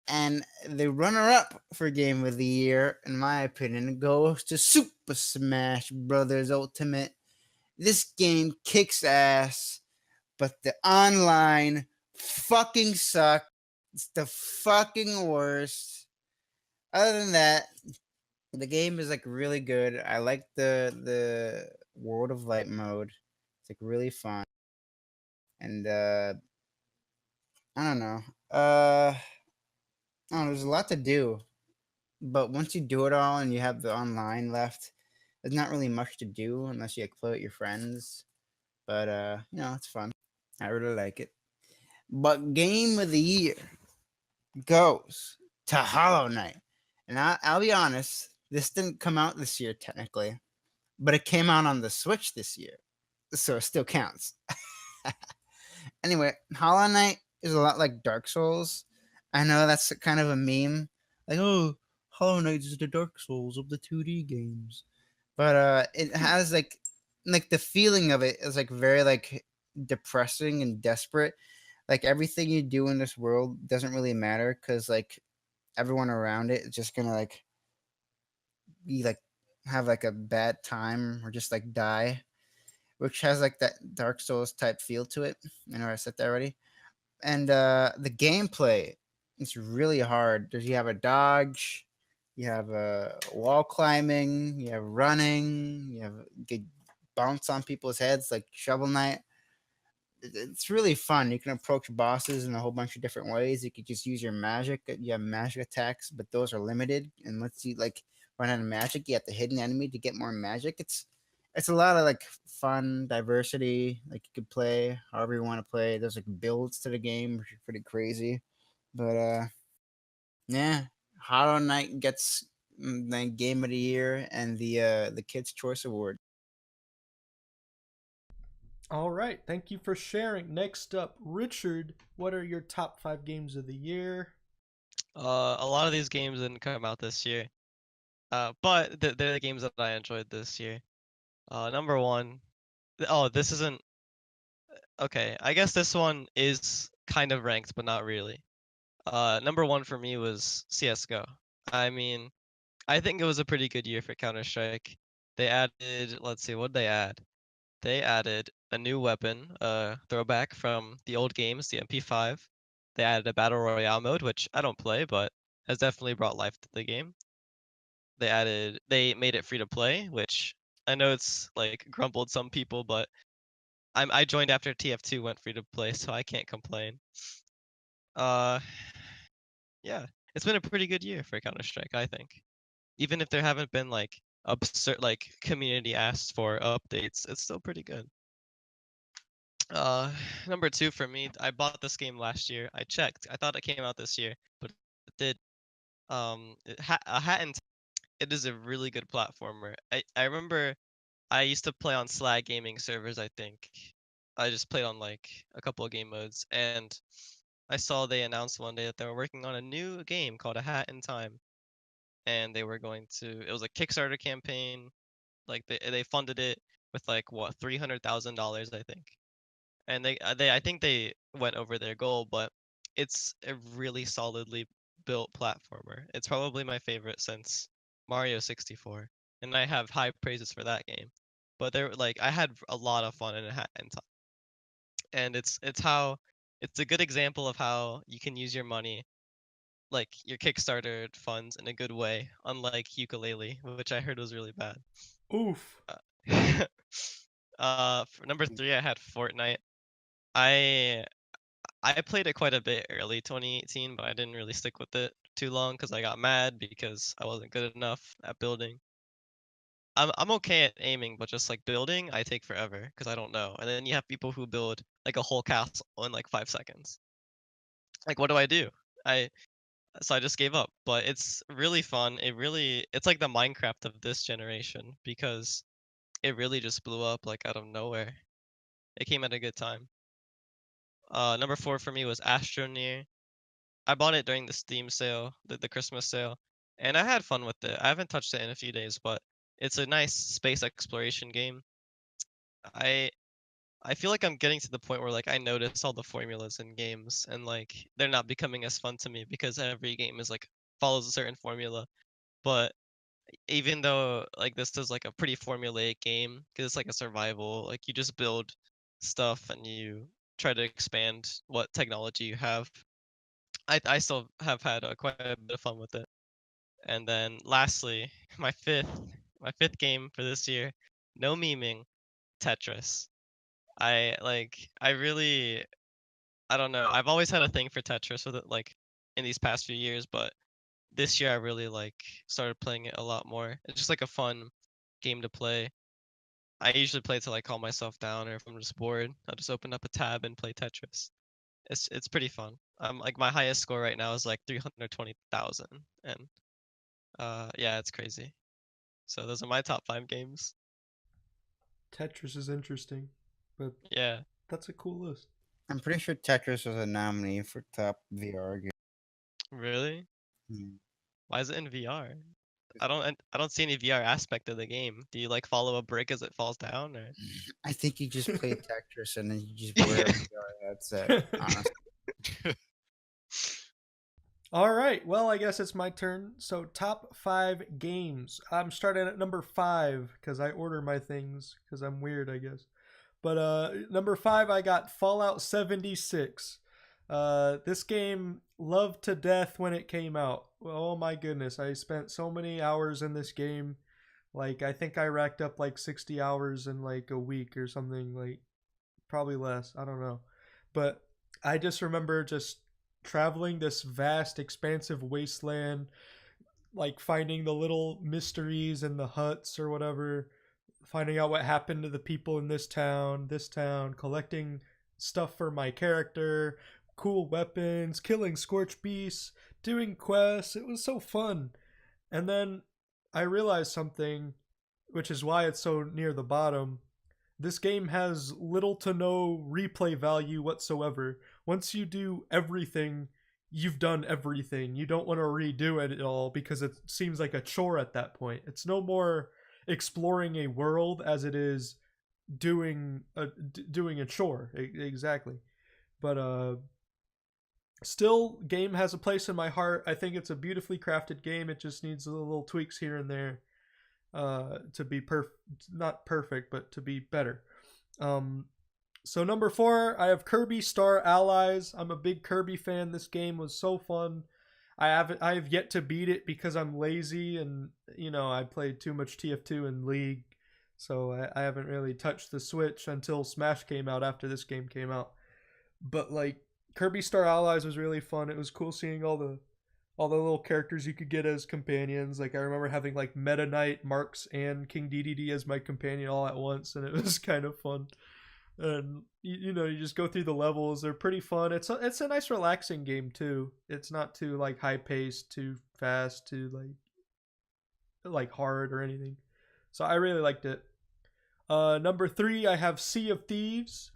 And the runner up for Game of the Year, in my opinion, goes to Super Smash Brothers Ultimate. This game kicks ass, but the online fucking sucks. It's the fucking worst. Other than that, the game is like really good. I like the World of Light mode. It's like really fun. And I don't know. I don't know, there's a lot to do. But once you do it all and you have the online left, there's not really much to do unless you like play with your friends. But it's fun. I really like it. But Game of the Year goes to Hollow Knight. And I'll be honest, this didn't come out this year technically, but it came out on the Switch this year, so it still counts. Anyway, Hollow Knight is a lot like Dark Souls. I know that's kind of a meme, like, oh, Hollow Knight is the Dark Souls of the 2D games, but it has like the feeling of it is like very like depressing and desperate. Like everything you do in this world doesn't really matter because like everyone around it is just gonna like be like have like a bad time or just like die, which has like that Dark Souls type feel to it. I know I said that already. And the gameplay, it's really hard. You have a dodge, you have a wall climbing, you have running, you have get bounce on people's heads like Shovel Knight. It's really fun. You can approach bosses in a whole bunch of different ways. You could just use your magic. You have magic attacks, but those are limited. And once you like run out of magic, you have to hit an enemy to get more magic. It's a lot of like fun diversity. Like you could play however you want to play. There's like builds to the game, which is pretty crazy. But yeah, Hollow Knight gets the Game of the Year and the Kids Choice Award. All right, thank you for sharing. Next up, Richard, what are your top 5 games of the year? A lot of these games didn't come out this year. But they're the games that I enjoyed this year. Number one. Oh, this isn't. Okay, I guess this one is kind of ranked, but not really. Number one for me was CS:GO. I mean, I think it was a pretty good year for Counter-Strike. They added, let's see, what did they add? They added a new weapon, throwback from the old games, the MP5. They added a battle royale mode, which I don't play, but has definitely brought life to the game. They made it free to play, which I know it's like grumbled some people, but I joined after TF2 went free to play, so I can't complain. Uh, yeah, it's been a pretty good year for Counter-Strike, I think. Even if there haven't been like absurd like community asked for updates, it's still pretty good. Uh, number two for me, I bought this game last year. I checked. I thought it came out this year, but it did. A Hat in it is a really good platformer. I remember I used to play on Slag gaming servers, I think. I just played on like a couple of game modes, and I saw they announced one day that they were working on a new game called A Hat in Time, and they were going to. It was a Kickstarter campaign. Like they funded it with like what $300,000, I think, and they I think they went over their goal, but it's a really solidly built platformer. It's probably my favorite since Mario 64, and I have high praises for that game. But there, like, I had a lot of fun in a Hat in Time, and it's a good example of how you can use your money, like your Kickstarter funds, in a good way, unlike Ukulele, which I heard was really bad. Oof. For number three, I had Fortnite. I I played it quite a bit early 2018, but I didn't really stick with it too long because I got mad because I wasn't good enough at building. I'm okay at aiming, but just like building, I take forever because I don't know. And then you have people who build like a whole castle in like 5 seconds. like, what do I do? So I just gave up. But it's really fun. It's like the Minecraft of this generation because it really just blew up like out of nowhere. It came at a good time. Number 4 for me was Astroneer. I bought it during the Steam sale, the Christmas sale, and I had fun with it. I haven't touched it in a few days, but it's a nice space exploration game. I I feel like I'm getting to the point where like I notice all the formulas in games and like they're not becoming as fun to me because every game is like follows a certain formula. But even though like this is like a pretty formulaic game because it's like a survival, like you just build stuff and you try to expand what technology you have. I still have had quite a bit of fun with it. And then lastly, my fifth game for this year, no memeing, Tetris. I really I don't know. I've always had a thing for Tetris with it like in these past few years, but this year I really like started playing it a lot more. It's just like a fun game to play. I usually play till I calm myself down or if I'm just bored, I'll just open up a tab and play Tetris. It's pretty fun. Like my highest score right now is like 320,000 and yeah, it's crazy. So those are my top 5 games. Tetris is interesting, but Yeah. that's a cool list. I'm pretty sure Tetris was a nominee for top VR game. Really? Hmm. Why is it in VR? I don't see any VR aspect of the game. Do you like follow a brick as it falls down or I think you just play Tetris and then you just wear a VR headset. Honestly, All right. Well, I guess it's my turn. So, top 5 games. I'm starting at number 5 because I order my things because I'm weird, I guess. But number 5, I got Fallout 76. This game loved to death when it came out. Oh my goodness, I spent so many hours in this game. Like I think I racked up like 60 hours in like a week or something, like probably less, I don't know. But I just remember just traveling this vast expansive wasteland, like finding the little mysteries in the huts or whatever, finding out what happened to the people in this town, collecting stuff for my character, cool weapons, killing scorch beasts, doing quests. It was so fun. And then I realized something, which is why it's so near the bottom. This game has little to no replay value whatsoever. Once you do everything, you've done everything. You don't want to redo it at all because it seems like a chore at that point. It's no more exploring a world as it is doing a chore. Exactly. But still, game has a place in my heart. I think it's a beautifully crafted game. It just needs a little tweaks here and there to be not perfect, but to be better. Um, so number 4, I have Kirby Star Allies. I'm a big Kirby fan. This game was so fun. I have yet to beat it because I'm lazy and I played too much TF2 in League, so I haven't really touched the Switch until Smash came out after this game came out. But like Kirby Star Allies was really fun. It was cool seeing all the little characters you could get as companions. Like I remember having like Meta Knight, Marks, and King DDD as my companion all at once, and it was kind of fun. And you just go through the levels. They're pretty fun. It's a nice relaxing game too. It's not too like high paced, too fast, too like hard or anything. So I really liked it. Number 3, I have Sea of Thieves.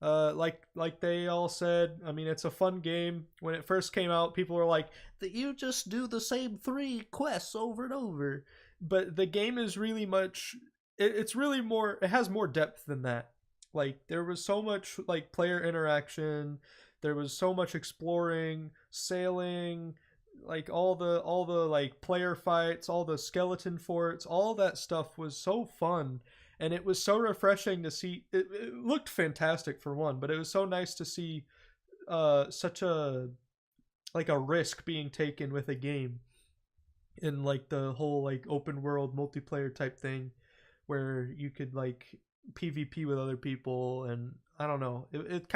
Like they all said, I mean, it's a fun game. When it first came out, people were like, "That you just do the same 3 quests over and over." But the game is really much. It's really more. It has more depth than that. Like there was so much like player interaction. There was so much exploring, sailing, like all the like player fights, all the skeleton forts, all that stuff was so fun, and it was so refreshing to see. It looked fantastic for one, but it was so nice to see such a like a risk being taken with a game in like the whole like open world multiplayer type thing where you could like PvP with other people. And I don't know, it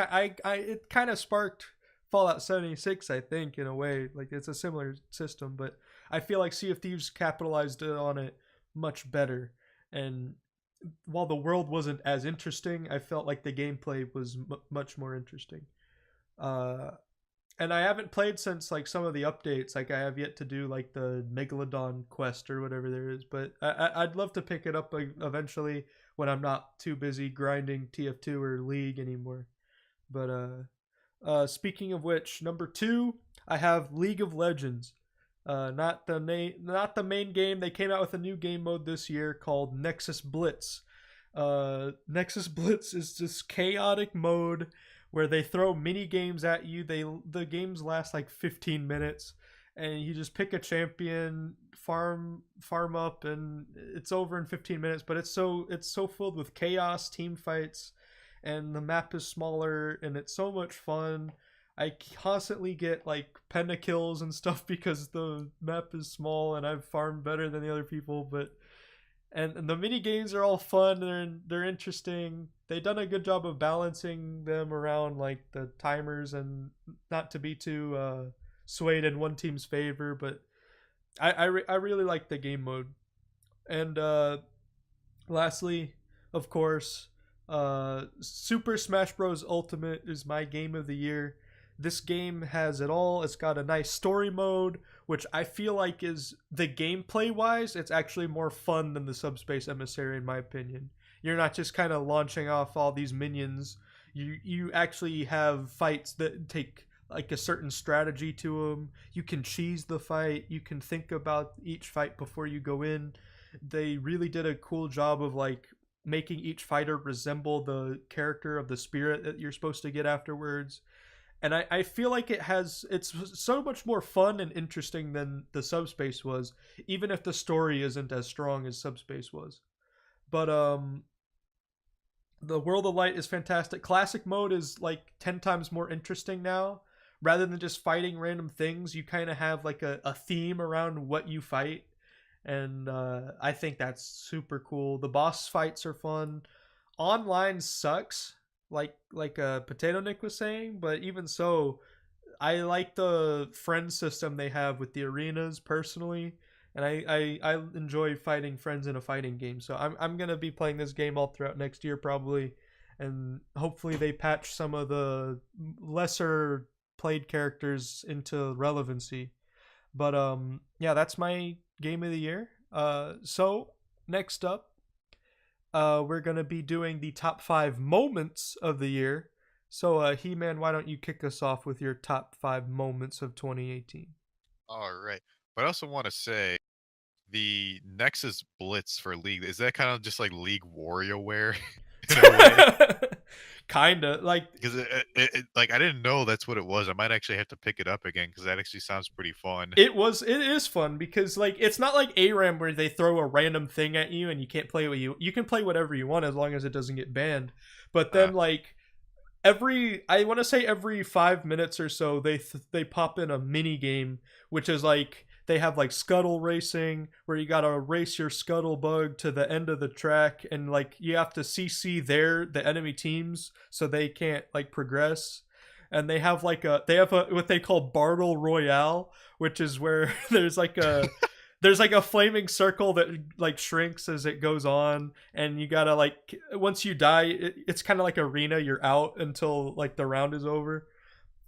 kind of sparked Fallout 76, I think, in a way. Like it's a similar system, but I feel like Sea of Thieves capitalized on it much better. And while the world wasn't as interesting, I felt like the gameplay was much more interesting. Uh, and I haven't played since like some of the updates. Like I have yet to do like the Megalodon quest or whatever there is, but I'd love to pick it up like, eventually when I'm not too busy grinding TF2 or League anymore. But speaking of which, number 2, I have League of Legends. Not the main game. They came out with a new game mode this year called Nexus Blitz. Nexus Blitz is this chaotic mode where they throw mini games at you. The games last like 15 minutes, and you just pick a champion, farm up, and it's over in 15 minutes. But it's so filled with chaos, team fights, and the map is smaller, and it's so much fun. I constantly get like pentakills and stuff because the map is small and I've farmed better than the other people. But and the mini games are all fun. They're interesting. They've done a good job of balancing them around like the timers and not to be too swayed in one team's favor. But I really like the game mode. And lastly, of course, Super Smash Bros. Ultimate is my game of the year. This game has it all. It's got a nice story mode, which I feel like is the gameplay wise, it's actually more fun than the Subspace Emissary, in my opinion. You're not just kind of launching off all these minions. You actually have fights that take like a certain strategy to them. You can cheese the fight. You can think about each fight before you go in. They really did a cool job of like making each fighter resemble the character of the spirit that you're supposed to get afterwards. And I feel like it's so much more fun and interesting than the Subspace was, even if the story isn't as strong as Subspace was. But the World of Light is fantastic. Classic mode is like 10 times more interesting now. Rather than just fighting random things, you kind of have like a theme around what you fight. And I think that's super cool. The boss fights are fun. Online sucks, like Potato Nick was saying, but even so, I like the friend system they have with the arenas personally, and I enjoy fighting friends in a fighting game. So I'm gonna be playing this game all throughout next year probably, and hopefully they patch some of the lesser played characters into relevancy. But yeah, that's my game of the year. So next up, we're gonna be doing the top 5 moments of the year. So, He-Man, why don't you kick us off with your top 5 moments of 2018? All right. But I also want to say the Nexus Blitz for League, is that kind of just like League WarioWare in a way? Kinda like Because like I didn't know that's what it was. I might actually have to pick it up again because that actually sounds pretty fun. it is fun because like it's not like ARAM where they throw a random thing at you and you can't play what you can play whatever you want as long as it doesn't get banned. But then like I want to say every 5 minutes or so they pop in a mini game, which is like they have like scuttle racing where you gotta race your scuttle bug to the end of the track, and like you have to CC the enemy teams so they can't like progress. And they have a what they call Bartle Royale, which is where there's like a flaming circle that like shrinks as it goes on, and you gotta like once you die, it's kind of like arena. You're out until like the round is over,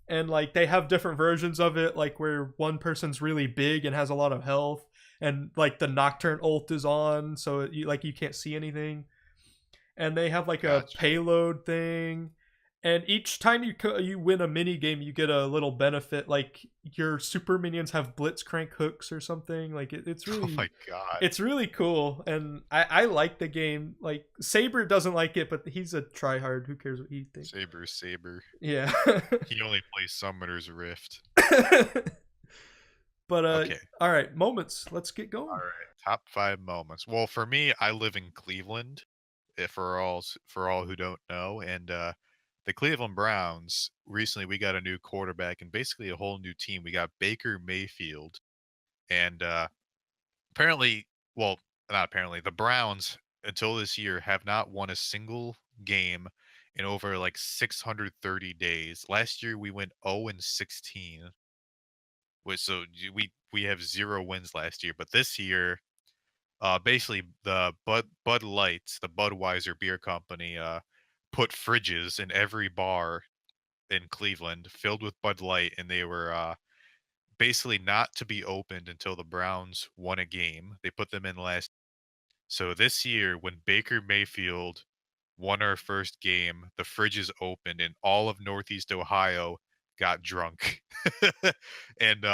and like they have different versions of it, like where one person's really big and has a lot of health, and like the Nocturne ult is on, so you can't see anything, and they have like a Gotcha. payload thing. And each time you win a mini game, you get a little benefit. Like your super minions have blitzcrank hooks or something. Like it's Oh really my god. it's really cool, and I like the game. Like Saber doesn't like it, but he's a tryhard. Who cares what he thinks? Saber. Yeah. He only plays Summoner's Rift. But Okay. all right, moments. Let's get going. All right. Top 5 moments. Well, for me, I live in Cleveland. For all who don't know, and the Cleveland Browns recently we got a new quarterback and basically a whole new team. We got Baker Mayfield, and apparently, well, not apparently, the Browns until this year have not won a single game in over like 630 days. Last year we went 0-16. So we have 0 wins last year, but this year basically the Bud Lights, the Budweiser beer company, put fridges in every bar in Cleveland, filled with Bud Light, and they were basically not to be opened until the Browns won a game. They put them in last. So this year, when Baker Mayfield won our first game, the fridges opened, and all of Northeast Ohio got drunk. And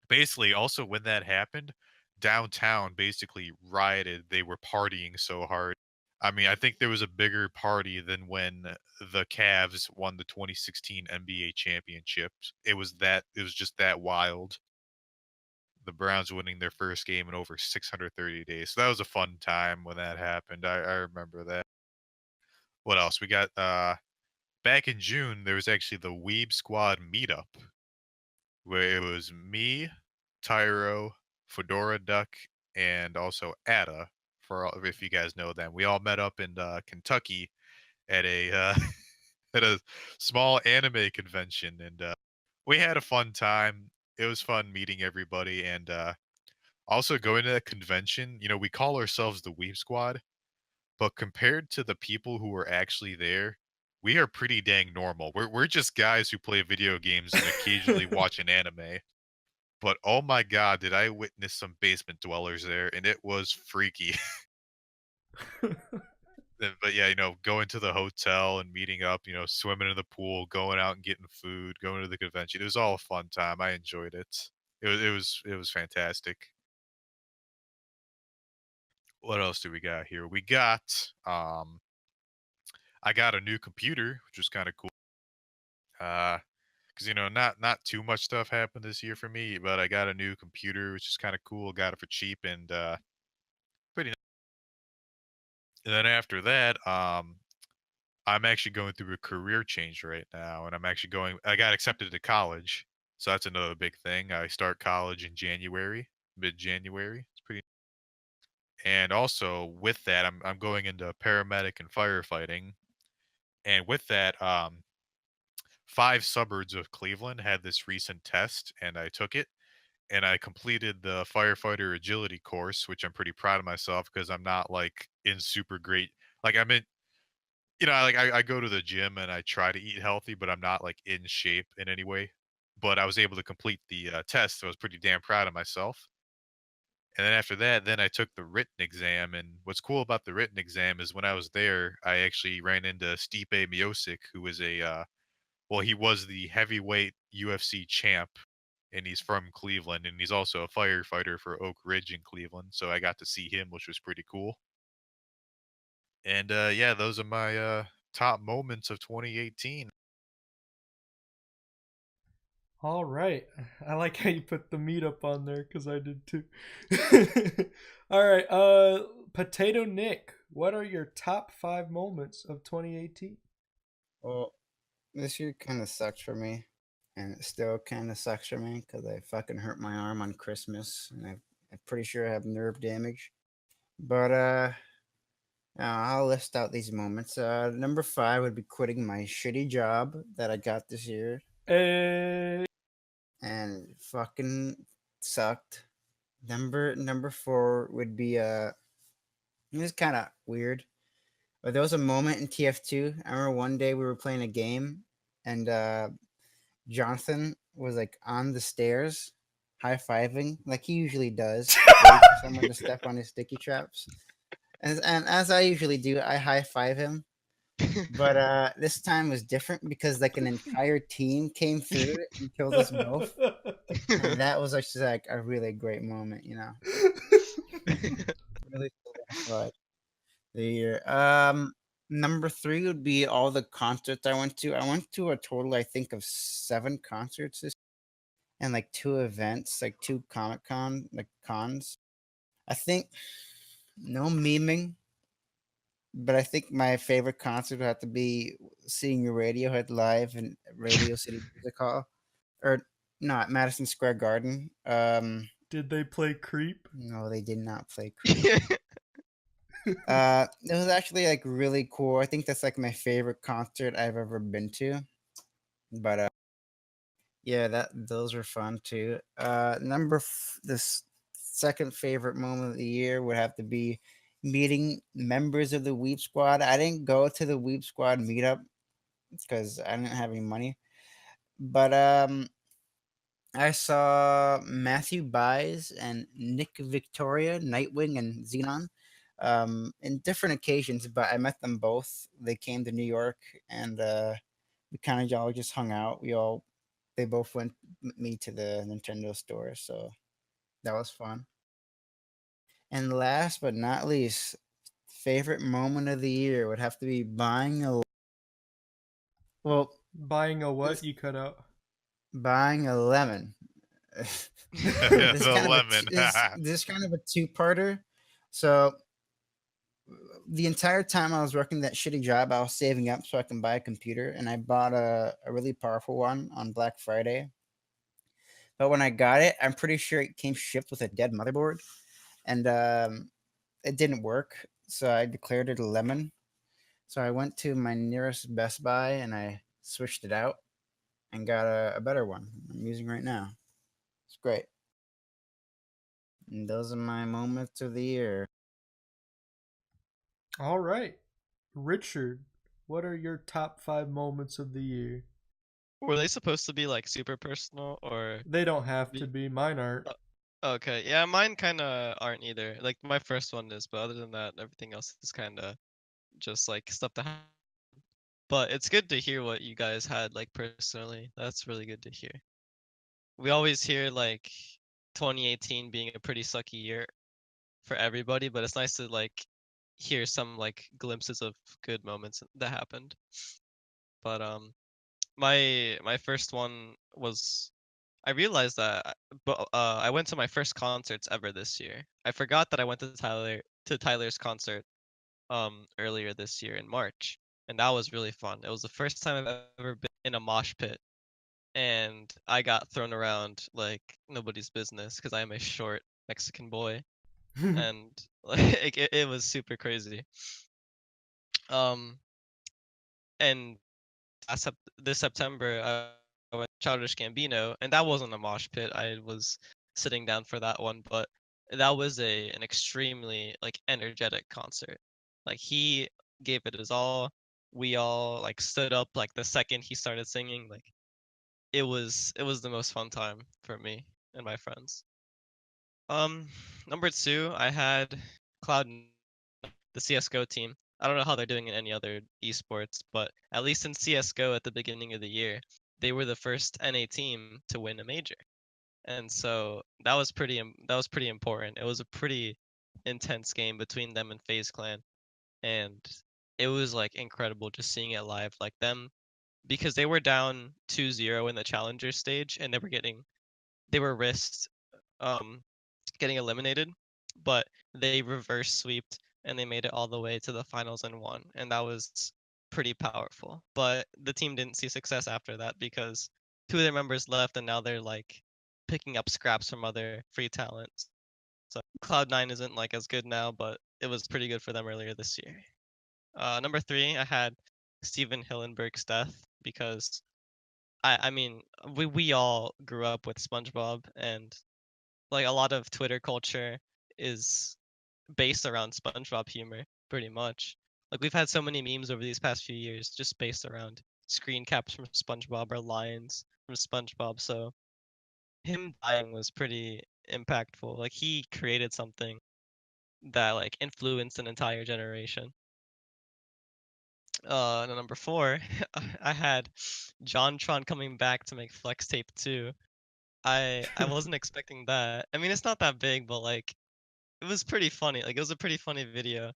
basically, also when that happened, downtown basically rioted. They were partying so hard. I mean, I think there was a bigger party than when the Cavs won the 2016 NBA championships. It was just that wild. The Browns winning their first game in over 630 days. So that was a fun time when that happened. I remember that. What else? We got back in June, there was actually the Weeb Squad meetup where it was me, Tyro, Fedora Duck, and also Ada. For all, if you guys know them, we all met up in Kentucky at a at a small anime convention, and we had a fun time. It was fun meeting everybody, and also going to that convention. You know, we call ourselves the Weeb Squad, but compared to the people who were actually there, we are pretty dang normal. We're just guys who play video games and occasionally watch an anime. But oh my god, did I witness some basement dwellers there, and it was freaky. But yeah, you know, going to the hotel and meeting up, you know, swimming in the pool, going out and getting food, going to the convention. It was all a fun time. I enjoyed it. It was fantastic. What else do we got here? We got I got a new computer, which was kind of cool. Because you know, not too much stuff happened this year for me, but I got a new computer, which is kind of cool. Got it for cheap and pretty. And then after that, I'm actually going through a career change right now, and I'm actually going. I got accepted to college, so that's another big thing. I start college in January, mid-January. It's pretty. And also with that, I'm going into paramedic and firefighting, and with that, 5 suburbs of Cleveland had this recent test, and I took it, and I completed the firefighter agility course, which I'm pretty proud of myself because I'm not like in super great. Like I'm in, you know, I go to the gym and I try to eat healthy, but I'm not like in shape in any way. But I was able to complete the test, so I was pretty damn proud of myself. And then after that, then I took the written exam. And what's cool about the written exam is when I was there, I actually ran into Stipe Miocic, who was a well, he was the heavyweight UFC champ, and he's from Cleveland, and he's also a firefighter for Oak Ridge in Cleveland. So I got to see him, which was pretty cool. And yeah, those are my top moments of 2018. All right. I like how you put the meetup on there because I did too. All right. Potato Nick, what are your top 5 moments of 2018? Well, this year kind of sucks for me, and it still kind of sucks for me because I fucking hurt my arm on Christmas, and I'm pretty sure I have nerve damage. But I'll list out these moments. Number 5 would be quitting my shitty job that I got this year, Hey. and it fucking sucked. Number 4 would be it was kind of weird. But there was a moment in TF2. I remember one day we were playing a game, and Jonathan was like on the stairs, high fiving like he usually does, waiting for someone to step on his sticky traps. And as I usually do, I high five him. But this time was different because like an entire team came through and killed us both, and that was actually like a really great moment, you know. Really solidified the year. Number 3 would be all the concerts I went to. I went to a total, I think, of 7 concerts this, and like 2 events, like 2 Comic Con like cons. I think no memeing, but I think my favorite concert would have to be seeing Radiohead live in Radio City Music Hall, or not Madison Square Garden. Did they play Creep? No, they did not play Creep. It was actually like really cool. I think that's like my favorite concert I've ever been to. But yeah, that those were fun too. This second favorite moment of the year would have to be meeting members of the Weep Squad. I didn't go to the Weep Squad meetup because I didn't have any money. But I saw Matthew Byes and Nick Victoria, Nightwing and Xenon, in different occasions, but I met them both. They came to New York, and we kind of all just hung out. They both went with me to the Nintendo store, so that was fun. And last but not least, favorite moment of the year would have to be well, Buying a what? this, You cut out. buying a lemon. this The kind of a lemon. this kind of a two-parter. So the entire time I was working that shitty job, I was saving up so I can buy a computer, and I bought a really powerful one on Black Friday. But when I got it, I'm pretty sure it came shipped with a dead motherboard, and it didn't work. So I declared it a lemon. So I went to my nearest Best Buy and I switched it out and got a better one I'm using right now. It's great. And those are my moments of the year. All right. Richard, what are your top 5 moments of the year? Were they supposed to be like super personal or? They don't have to be. Mine aren't. Okay, yeah, mine kind of aren't either. Like my first one is, but other than that, everything else is kind of just like stuff that happened. But it's good to hear what you guys had like personally. That's really good to hear. We always hear like 2018 being a pretty sucky year for everybody, but it's nice to like hear some like glimpses of good moments that happened. But my first one was I realized that I went to my first concerts ever this year. I forgot that I went to Tyler's concert earlier this year in March, and that was really fun. It was the first time I've ever been in a mosh pit, and I got thrown around like nobody's business because I'm a short Mexican boy, and like it was super crazy. Um, and this September, I went to Childish Gambino, and that wasn't a mosh pit. I was sitting down for that one, but that was an extremely like energetic concert. Like he gave it his all. We all like stood up like the second he started singing. Like it was the most fun time for me and my friends. Number two, I had Cloud, the CS:GO team. I don't know how they're doing in any other esports, but at least in CS:GO at the beginning of the year, they were the first NA team to win a major, and so that was pretty important. It was a pretty intense game between them and FaZe Clan, and it was like incredible just seeing it live, like them because they were down 2-0 in the challenger stage, and they were risked um getting eliminated, but they reverse sweeped and they made it all the way to the finals and won, and that was pretty powerful. But the team didn't see success after that because two of their members left, and now they're like picking up scraps from other free talents. So Cloud9 isn't like as good now, but it was pretty good for them earlier this year. Number three, I had Steven Hillenberg's death because I mean we all grew up with SpongeBob, and like a lot of Twitter culture is based around SpongeBob humor, pretty much. Like we've had so many memes over these past few years just based around screen caps from SpongeBob or lines from SpongeBob. So him dying was pretty impactful. Like he created something that like influenced an entire generation. And number four, I had JonTron coming back to make Flex Tape 2. I wasn't expecting that. I mean, it's not that big, but like it was pretty funny. Like it was a pretty funny video,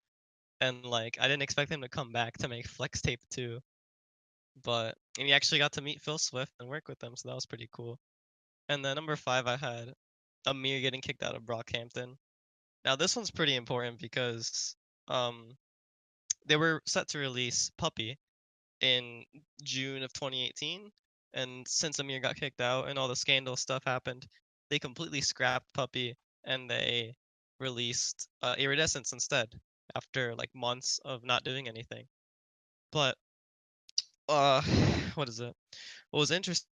and like I didn't expect him to come back to make Flex Tape 2, and he actually got to meet Phil Swift and work with them, so that was pretty cool. And then number five, I had Amir getting kicked out of Brockhampton. Now this one's pretty important because um they were set to release Puppy in June of 2018, and since Amir got kicked out and all the scandal stuff happened, they completely scrapped Puppy and they released Iridescence instead after like months of not doing anything. But uh, what is it? What was interesting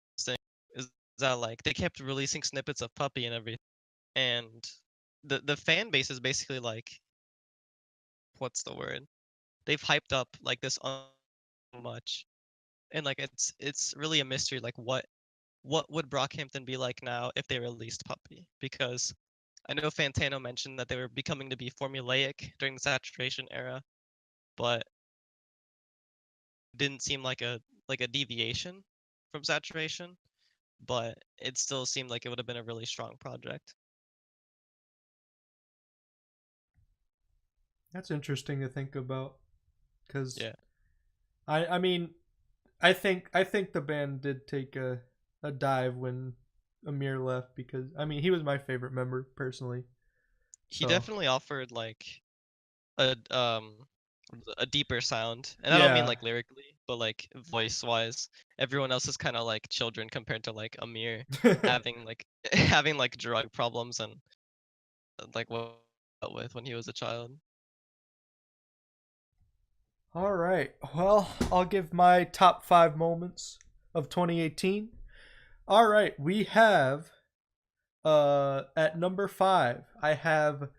is that like they kept releasing snippets of Puppy and everything, and the fan base is basically like, what's the word? They've hyped up like this so much and like it's really a mystery. Like what would Brockhampton be like now if they released Puppy? Because I know Fantano mentioned that they were becoming to be formulaic during the saturation era, but didn't seem like a deviation from saturation. But it still seemed like it would have been a really strong project. That's interesting to think about, because Yeah. I mean, I think the band did take a dive when Amir left, because I mean he was my favorite member personally. He So definitely offered like a deeper sound, and I don't mean yeah, like lyrically, but like voice wise. Everyone else is kind of like children compared to like Amir having like having like drug problems and like what he dealt with when he was a child. all right. Well, I'll give my top 5 moments of 2018. All right, we have at number 5, I have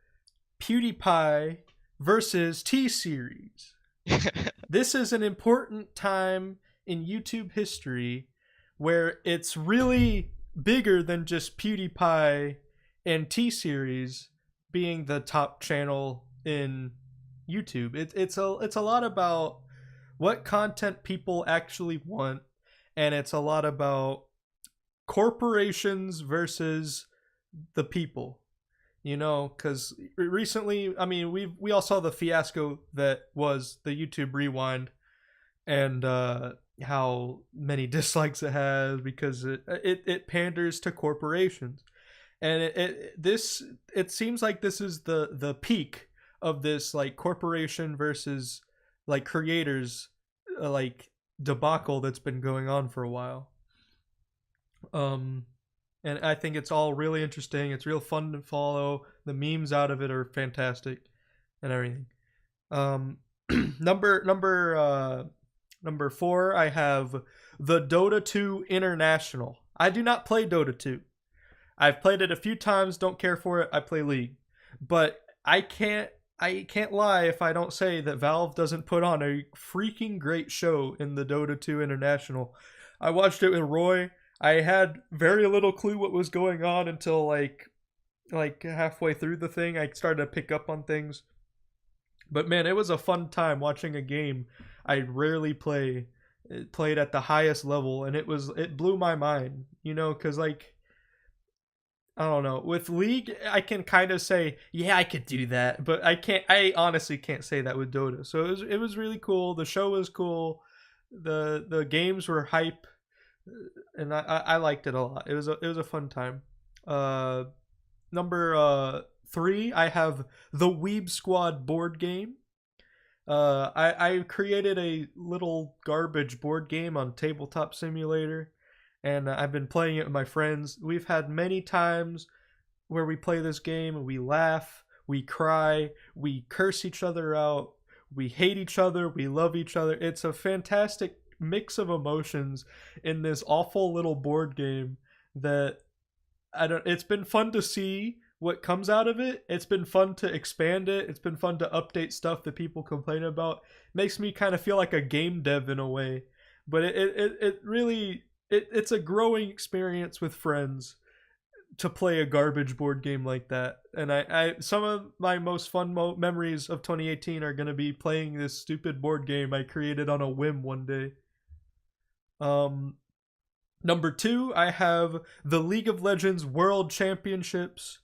PewDiePie versus T Series. This is an important time in YouTube history where it's really bigger than just PewDiePie and T Series being the top channel in YouTube. It's a lot about what content people actually want, and it's a lot about corporations versus the people. You know, because recently, I mean, we all saw the fiasco that was the YouTube Rewind, and how many dislikes it has because it panders to corporations, and it seems like this is the peak of this, like, corporation versus like creators, like, debacle that's been going on for a while. Um, and I think it's all really interesting. It's real fun to follow. The memes out of it are fantastic, and everything. Um, number 4, I have the Dota 2 International. I do not play Dota 2. I've played it a few times. Don't care for it. I play League, but I can't lie if I don't say that Valve doesn't put on a freaking great show in the Dota 2 International. I watched it with Roy. I had very little clue what was going on until like halfway through the thing. I started to pick up on things. But man, it was a fun time watching a game I rarely played at the highest level, and it blew my mind, cuz like, I don't know. With League, I can kind of say, yeah, I could do that, but I honestly can't say that with Dota. So it was really cool. The show was cool. The games were hype, and I liked it a lot. It was a fun time. Uh, number 3, I have the Weeb Squad board game. I created a little garbage board game on Tabletop Simulator, and I've been playing it with my friends. We've had many times where we play this game and we laugh, we cry, we curse each other out, we hate each other, we love each other. It's a fantastic mix of emotions in this awful little board game that it's been fun to see what comes out of it. It's been fun to expand it. It's been fun to update stuff that people complain about. Makes me kind of feel like a game dev in a way. But it really it's a growing experience with friends to play a garbage board game like that. And I some of my most fun memories of 2018 are going to be playing this stupid board game I created on a whim one day. Number 2, I have the League of Legends World Championships.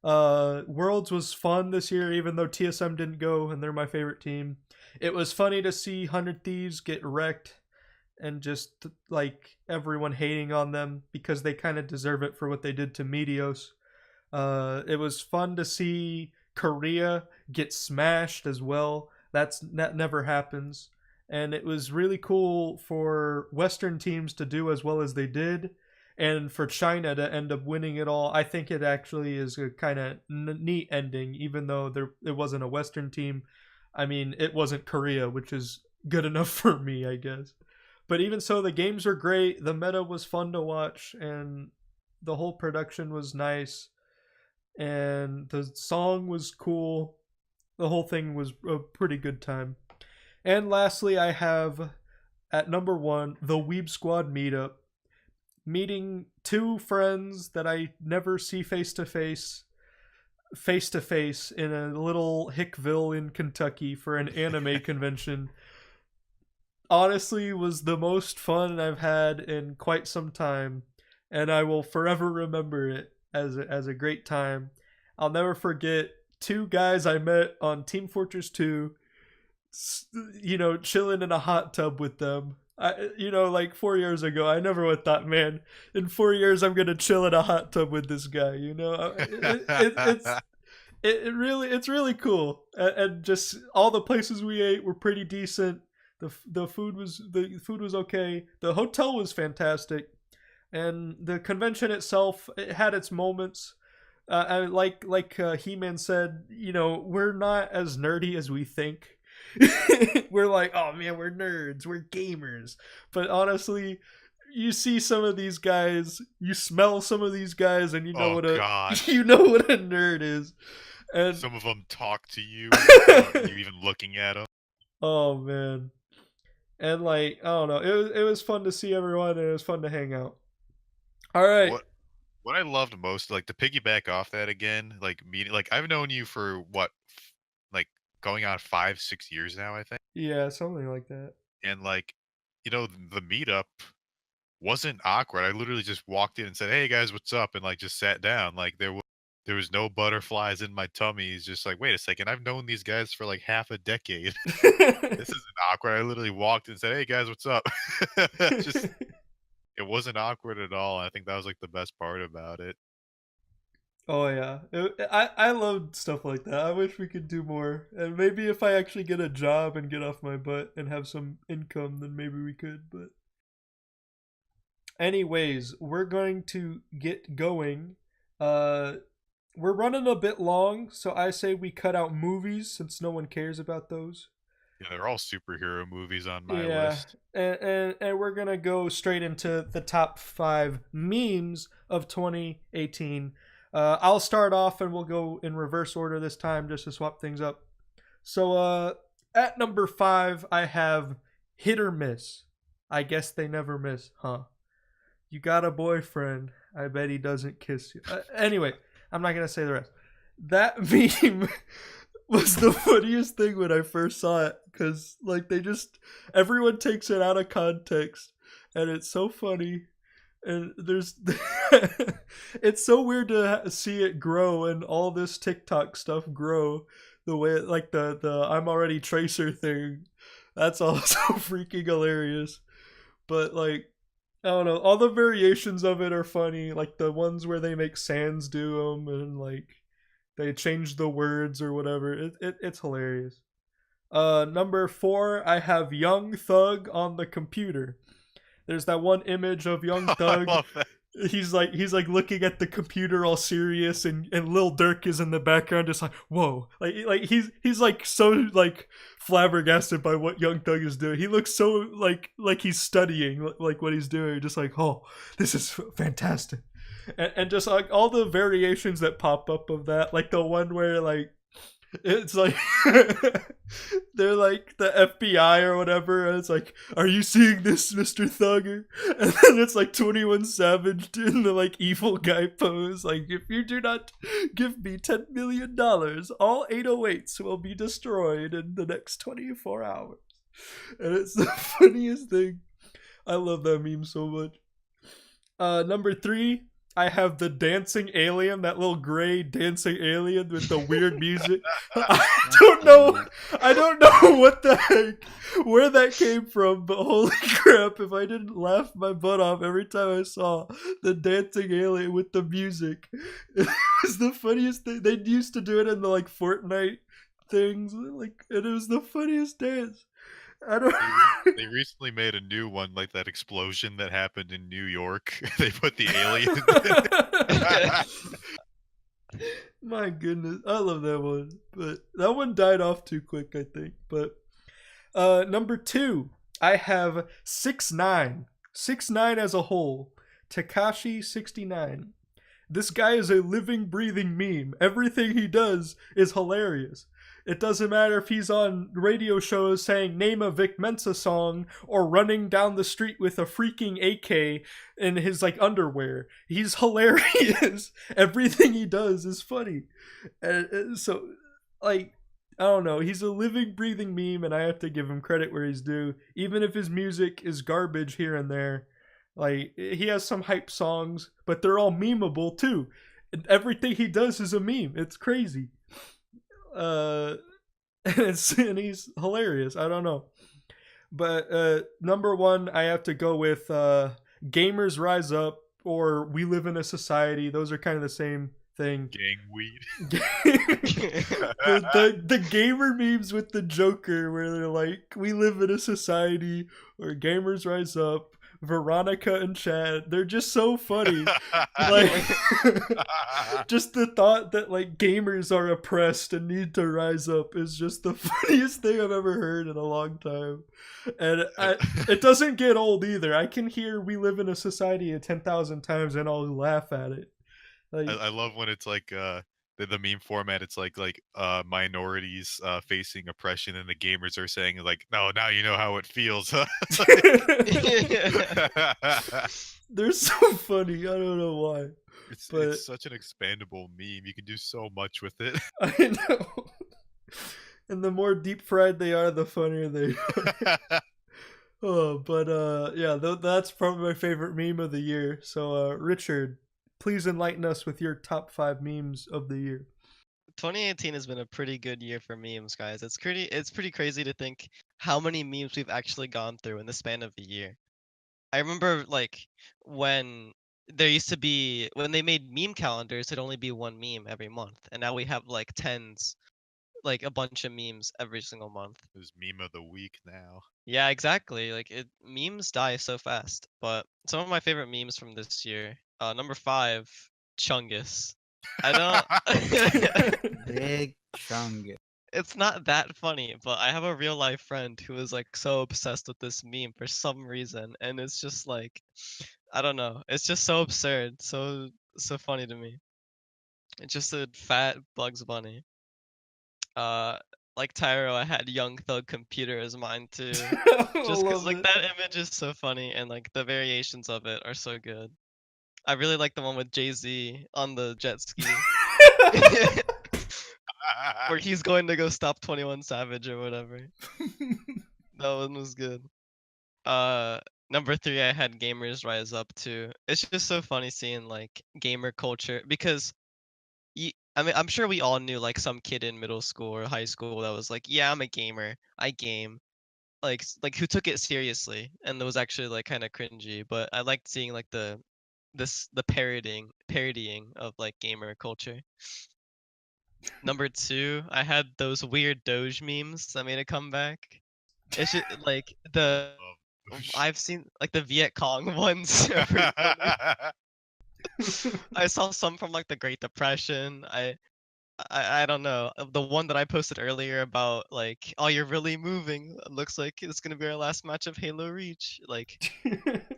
Worlds was fun this year, even though TSM didn't go, and they're my favorite team. It was funny to see 100 Thieves get wrecked, and just like everyone hating on them because they kind of deserve it for what they did to Meteos. It was fun to see Korea get smashed as well. That never happens. And it was really cool for Western teams to do as well as they did, and for China to end up winning it all. I think it actually is a kind of neat ending, even though it wasn't a Western team. I mean, it wasn't Korea, which is good enough for me, I guess. But even so, the games were great. The meta was fun to watch, and the whole production was nice, and the song was cool. The whole thing was a pretty good time. And lastly, I have at number 1, the Weeb Squad meetup. Meeting 2 friends that I never see face to face in a little Hickville in Kentucky for an anime convention. Honestly, was the most fun I've had in quite some time, and I will forever remember it as a great time. I'll never forget 2 guys I met on Team Fortress 2, chilling in a hot tub with them. Like 4 years ago, I never would have thought, man, in 4 years I'm gonna chill in a hot tub with this guy. It's really cool, and just all the places we ate were pretty decent. The food was okay. The hotel was fantastic, and the convention itself, it had its moments. Like He-Man said, we're not as nerdy as we think. We're like, oh man, we're nerds, we're gamers. But honestly, you see some of these guys, you smell some of these guys, and God. you know what a nerd is. And some of them talk to you without you even looking at them. Oh man. And like, I don't know, it was fun to see everyone, and it was fun to hang out. All right. What I loved most, like, to piggyback off that again, like meeting, like, I've known you for what, like, going on 5-6 years now, I think. Yeah, something like that. And like, the meetup wasn't awkward. I literally just walked in and said, "Hey guys, what's up?" and like just sat down. Like there was no butterflies in my tummy. It's just like, wait a second, I've known these guys for like half a decade. This isn't awkward. I literally walked in and said, "Hey guys, what's up?" Just, it wasn't awkward at all. I think that was like the best part about it. Oh yeah, I loved stuff like that. I wish we could do more, and maybe if I actually get a job and get off my butt and have some income, then maybe we could. But anyways, we're going to get going. We're running a bit long, so I say we cut out movies since no one cares about those. Yeah, they're all superhero movies on my list. And we're gonna go straight into the top 5 memes of 2018. I'll start off, and we'll go in reverse order this time just to swap things up. So at number 5, I have hit or miss. I guess they never miss, huh? You got a boyfriend. I bet he doesn't kiss you. Anyway, I'm not gonna say the rest. That meme was the funniest thing when I first saw it, because like everyone takes it out of context, and it's so funny. And it's so weird to see it grow, and all this TikTok stuff grow the way, like the I'm already Tracer thing. That's also freaking hilarious. But like, I don't know, all the variations of it are funny, like the ones where they make Sans do them, and like they change the words or whatever. It's hilarious. Number 4, I have Young Thug on the computer. There's that one image of Young Thug. I love that. He's like looking at the computer all serious, and Lil Durk is in the background just like, whoa. Like he's like so like flabbergasted by what Young Thug is doing. He looks so like he's studying like what he's doing, just like, oh, this is fantastic. And just like all the variations that pop up of that, like the one where like it's like they're like the FBI or whatever, and it's like, are you seeing this, Mr. Thugger? And then it's like 21 Savage doing the like evil guy pose, like, if you do not give me $10 million, all 808s will be destroyed in the next 24 hours. And it's the funniest thing. I love that meme so much. Number 3, I have the dancing alien, that little gray dancing alien with the weird music. I don't know what the heck, where that came from, but holy crap, if I didn't laugh my butt off every time I saw the dancing alien with the music. It was the funniest thing. They used to do it in the like Fortnite things, like, and it was the funniest dance. They recently made a new one, like that explosion that happened in New York. They put the alien. My goodness, I love that one, but that one died off too quick, I think. But number 2, I have 6ix9ine. 6ix9ine as a whole. Tekashi69. This guy is a living, breathing meme. Everything he does is hilarious. It doesn't matter if he's on radio shows saying name a Vic Mensa song or running down the street with a freaking AK in his like underwear. He's hilarious. Everything he does is funny. So like I don't know. He's a living, breathing meme, and I have to give him credit where he's due. Even if his music is garbage here and there, like he has some hype songs, but they're all memeable too. And everything he does is a meme. It's crazy. And he's hilarious. I don't know, but number one, I have to go with "Gamers Rise Up" or "We Live in a Society." Those are kind of the same thing. Gang weed. the gamer memes with the Joker, where they're like, "We live in a society," or "Gamers Rise Up." Veronica and Chad, they're just so funny. Like, just the thought that like gamers are oppressed and need to rise up is just the funniest thing I've ever heard in a long time. And it doesn't get old either. I can hear "We Live in a Society" 10,000 times and I'll laugh at it. Like, I love when it's like the meme format. It's like minorities facing oppression, and the gamers are saying like, "No, now you know how it feels." they're so funny. I don't know why. It's such an expandable meme. You can do so much with it. I know. And the more deep fried they are, the funnier they are. Oh, but yeah, that's probably my favorite meme of the year. So, Richard, please enlighten us with your top 5 memes of the year. 2018 has been a pretty good year for memes, guys. It's pretty crazy to think how many memes we've actually gone through in the span of a year. I remember like when there used to be when they made meme calendars, it'd only be one meme every month, and now we have like tens, like a bunch of memes every single month. There's meme of the week now. Yeah, exactly. Like memes die so fast. But some of my favorite memes from this year, number 5, Chungus. I don't. Big Chungus. It's not that funny, but I have a real life friend who is like so obsessed with this meme for some reason, and it's just like, I don't know. It's just so absurd, so funny to me. It's just a fat Bugs Bunny. Like Tyro, I had Young Thug Computer as mine too. Just because like that image is so funny, and like the variations of it are so good. I really like the one with Jay-Z on the jet ski. Where he's going to go stop 21 Savage or whatever. That one was good. Number 3, I had Gamers Rise Up too. It's just so funny seeing like gamer culture because I mean, I'm sure we all knew like some kid in middle school or high school that was like, yeah, I'm a gamer. I game. Like who took it seriously and that was actually like kind of cringy, but I liked seeing like the parodying of like gamer culture. Number 2, I had those weird Doge memes that made a comeback. It's just like I've seen like the Viet Cong ones. Are pretty funny. I saw some from like the Great Depression. I don't know. The one that I posted earlier about like, oh, you're really moving. It looks like it's gonna be our last match of Halo Reach. Like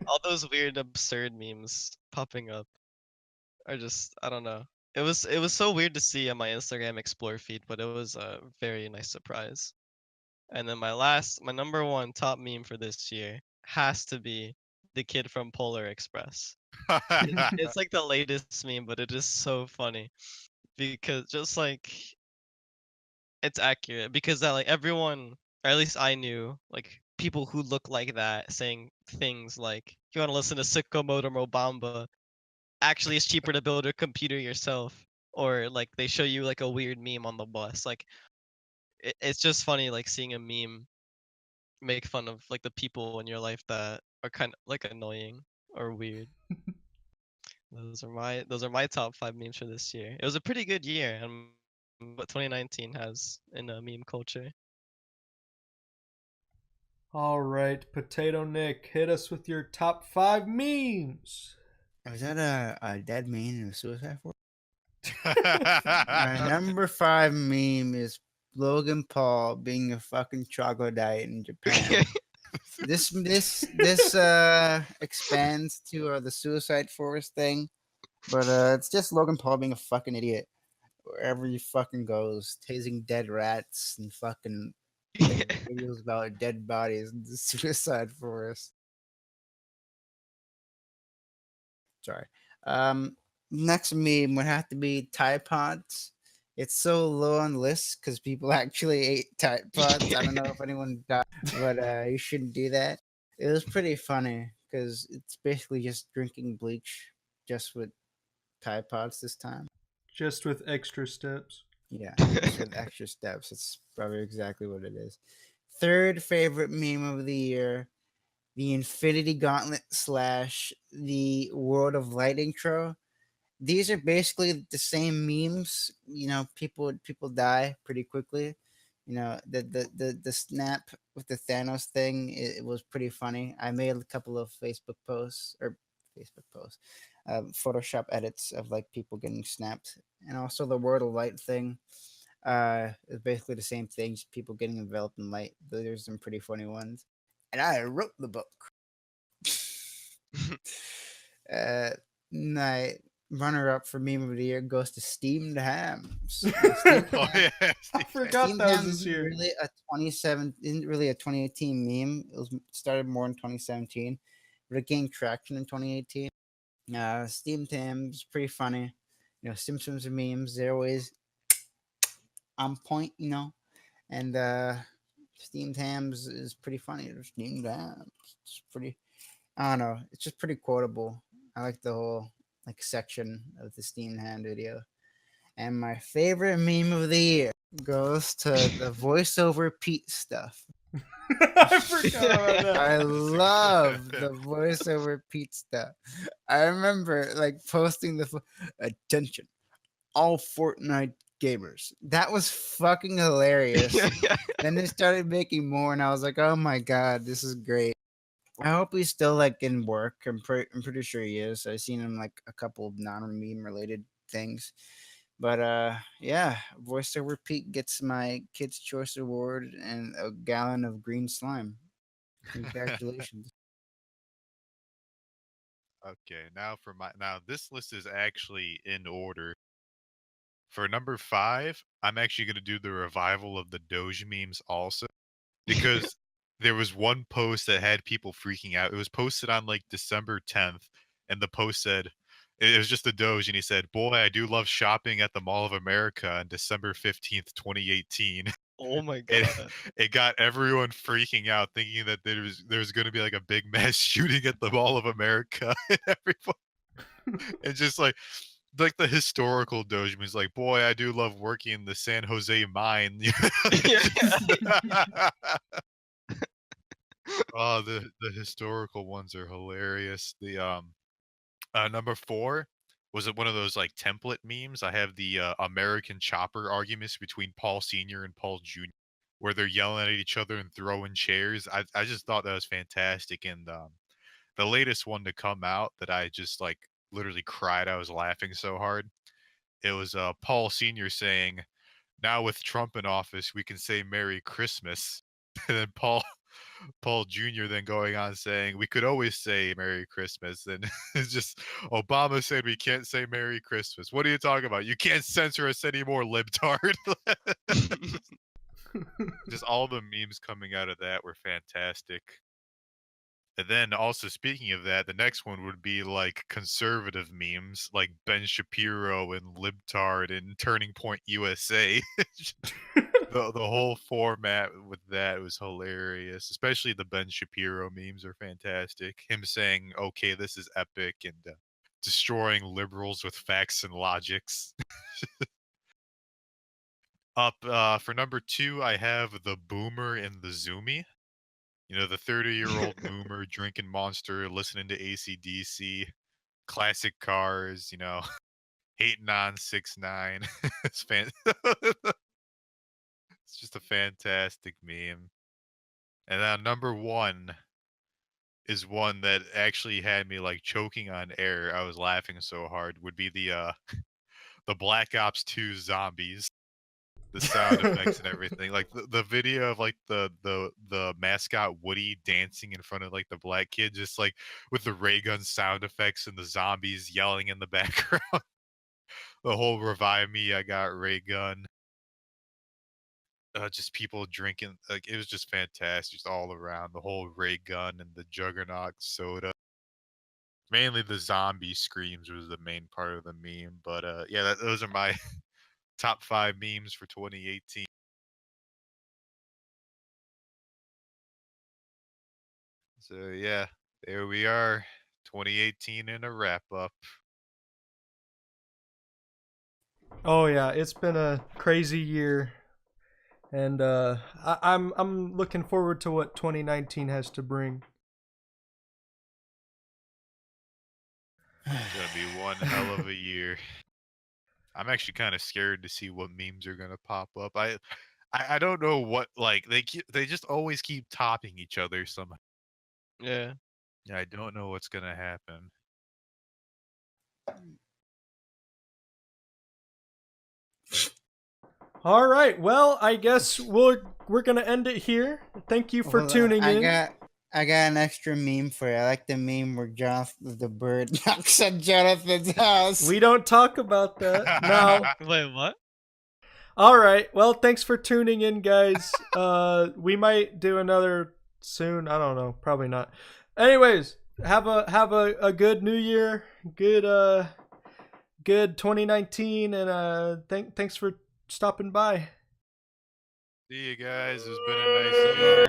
all those weird, absurd memes popping up are just I don't know. It was so weird to see on my Instagram Explore feed, but it was a very nice surprise. And then my number 1 top meme for this year has to be the kid from Polar Express. It's like the latest meme, but it is so funny because just like it's accurate because that like everyone, or at least I knew like people who look like that saying things like, "You want to listen to Sicko Mode or Mobamba? Actually, it's cheaper to build a computer yourself." Or like they show you like a weird meme on the bus. Like it's just funny like seeing a meme make fun of like the people in your life that are kind of like annoying or weird. Those are my top 5 memes for this year. It was a pretty good year, and what 2019 has in meme culture. All right, Potato Nick, hit us with your top 5 memes. Was that a dead meme in a suicide force? My number 5 meme is Logan Paul being a fucking troglodyte in Japan. This expands to the suicide forest thing, but it's just Logan Paul being a fucking idiot. wherever he fucking goes, tasing dead rats and fucking videos about dead bodies in the suicide forest. Sorry. Next meme would have to be Tide Pods. It's so low on the list because people actually ate Tide Pods. I don't know if anyone died, but you shouldn't do that. It was pretty funny because it's basically just drinking bleach, just with Tide Pods this time. Just with extra steps. Yeah, just with extra steps. It's probably exactly what it is. Third favorite meme of the year, the Infinity Gauntlet / the World of Light intro. These are basically the same memes. You know, people die pretty quickly. You know, the snap with the Thanos thing, it was pretty funny. I made a couple of Photoshop edits of like people getting snapped, and also the World of Light thing. It's basically the same things. People getting enveloped in light. There's some pretty funny ones, and I wrote the book. My runner-up for meme of the year goes to steamed hams. Oh yeah, I forgot Steamed that was hams this year. isn't really a 2018 meme. It was started more in 2017, but it gained traction in 2018. Steamed hams pretty funny. You know, Simpsons memes, they're always on point. You know, and steamed hams is pretty funny. Steamed hams, it's pretty. I don't know. It's just pretty quotable. I like the whole like section of the steamed ham video. And my favorite meme of the year goes to the voiceover Pete stuff. I forgot about that. I That's a love good- the voiceover Pete stuff. I remember like posting attention, all Fortnite gamers. That was fucking hilarious. Then they started making more, and I was like, oh my god, this is great. I hope he's still like in work. I'm pretty sure he is. I've seen him like a couple of non-meme related things. But yeah, voiceover Pete gets my Kids Choice Award and a gallon of green slime. Congratulations. Okay, now this list is actually in order. For number 5, I'm actually gonna do the revival of the Doge memes also. Because there was one post that had people freaking out. It was posted on like December 10th, and the post said it was just a Doge, and he said, "Boy, I do love shopping at the Mall of America on December 15th, 2018." Oh my It god. it got everyone freaking out, thinking that there was going to be like a big mass shooting at the Mall of America, and everyone, and just like the historical Doge means like, "Boy, I do love working in the San Jose mine." Oh, the historical ones are hilarious. The number 4 was it one of those like template memes. I have the American chopper arguments between Paul Senior and Paul Junior, where they're yelling at each other and throwing chairs. I just thought that was fantastic. And the latest one to come out that I just like literally cried. I was laughing so hard. It was Paul Senior saying, "Now with Trump in office, we can say Merry Christmas." And then Paul Jr. then going on saying, "We could always say Merry Christmas." And it's just Obama said we can't say Merry Christmas. What are you talking about? You can't censor us anymore, libtard. Just all the memes coming out of that were fantastic. And then also speaking of that, the next one would be like conservative memes like Ben Shapiro and Libtard and Turning Point USA. The whole format with that was hilarious. Especially the Ben Shapiro memes are fantastic. Him saying, "Okay, this is epic," and destroying liberals with facts and logics. Up for number 2, I have the Boomer and the Zoomie. You know, the 30-year-old boomer drinking Monster, listening to AC/DC, classic cars. You know, hating on 6ix9ine. It's just a fantastic meme. And then number 1 is one that actually had me like choking on air. I was laughing so hard. Would be the Black Ops 2 zombies, the sound effects and everything. Like the video of like the mascot Woody dancing in front of like the black kid, just like with the ray gun sound effects and the zombies yelling in the background. The whole revive me, I got ray gun. Just people drinking, like it was just fantastic, just all around. The whole ray gun and the juggernaut soda. Mainly the zombie screams was the main part of the meme, but yeah, those are my top 5 memes for 2018. So yeah, there we are, 2018 in a wrap up. Oh yeah, it's been a crazy year, and I'm looking forward to what 2019 has to bring. It's gonna be one hell of a year. I'm actually kind of scared to see what memes are gonna pop up. I don't know what, like they just always keep topping each other somehow. Yeah. Yeah, I don't know what's gonna happen. All right, well, I guess we're gonna end it here. Thank you for Hold on, tuning in. I got an extra meme for you. I like the meme where Jonathan the bird knocks on Jonathan's house. We don't talk about that. No. Wait, what? All right. Well, thanks for tuning in, guys. We might do another soon. I don't know. Probably not. Anyways, have a good New Year. Good 2019, and thanks for stopping by. See you guys. It's been a nice year.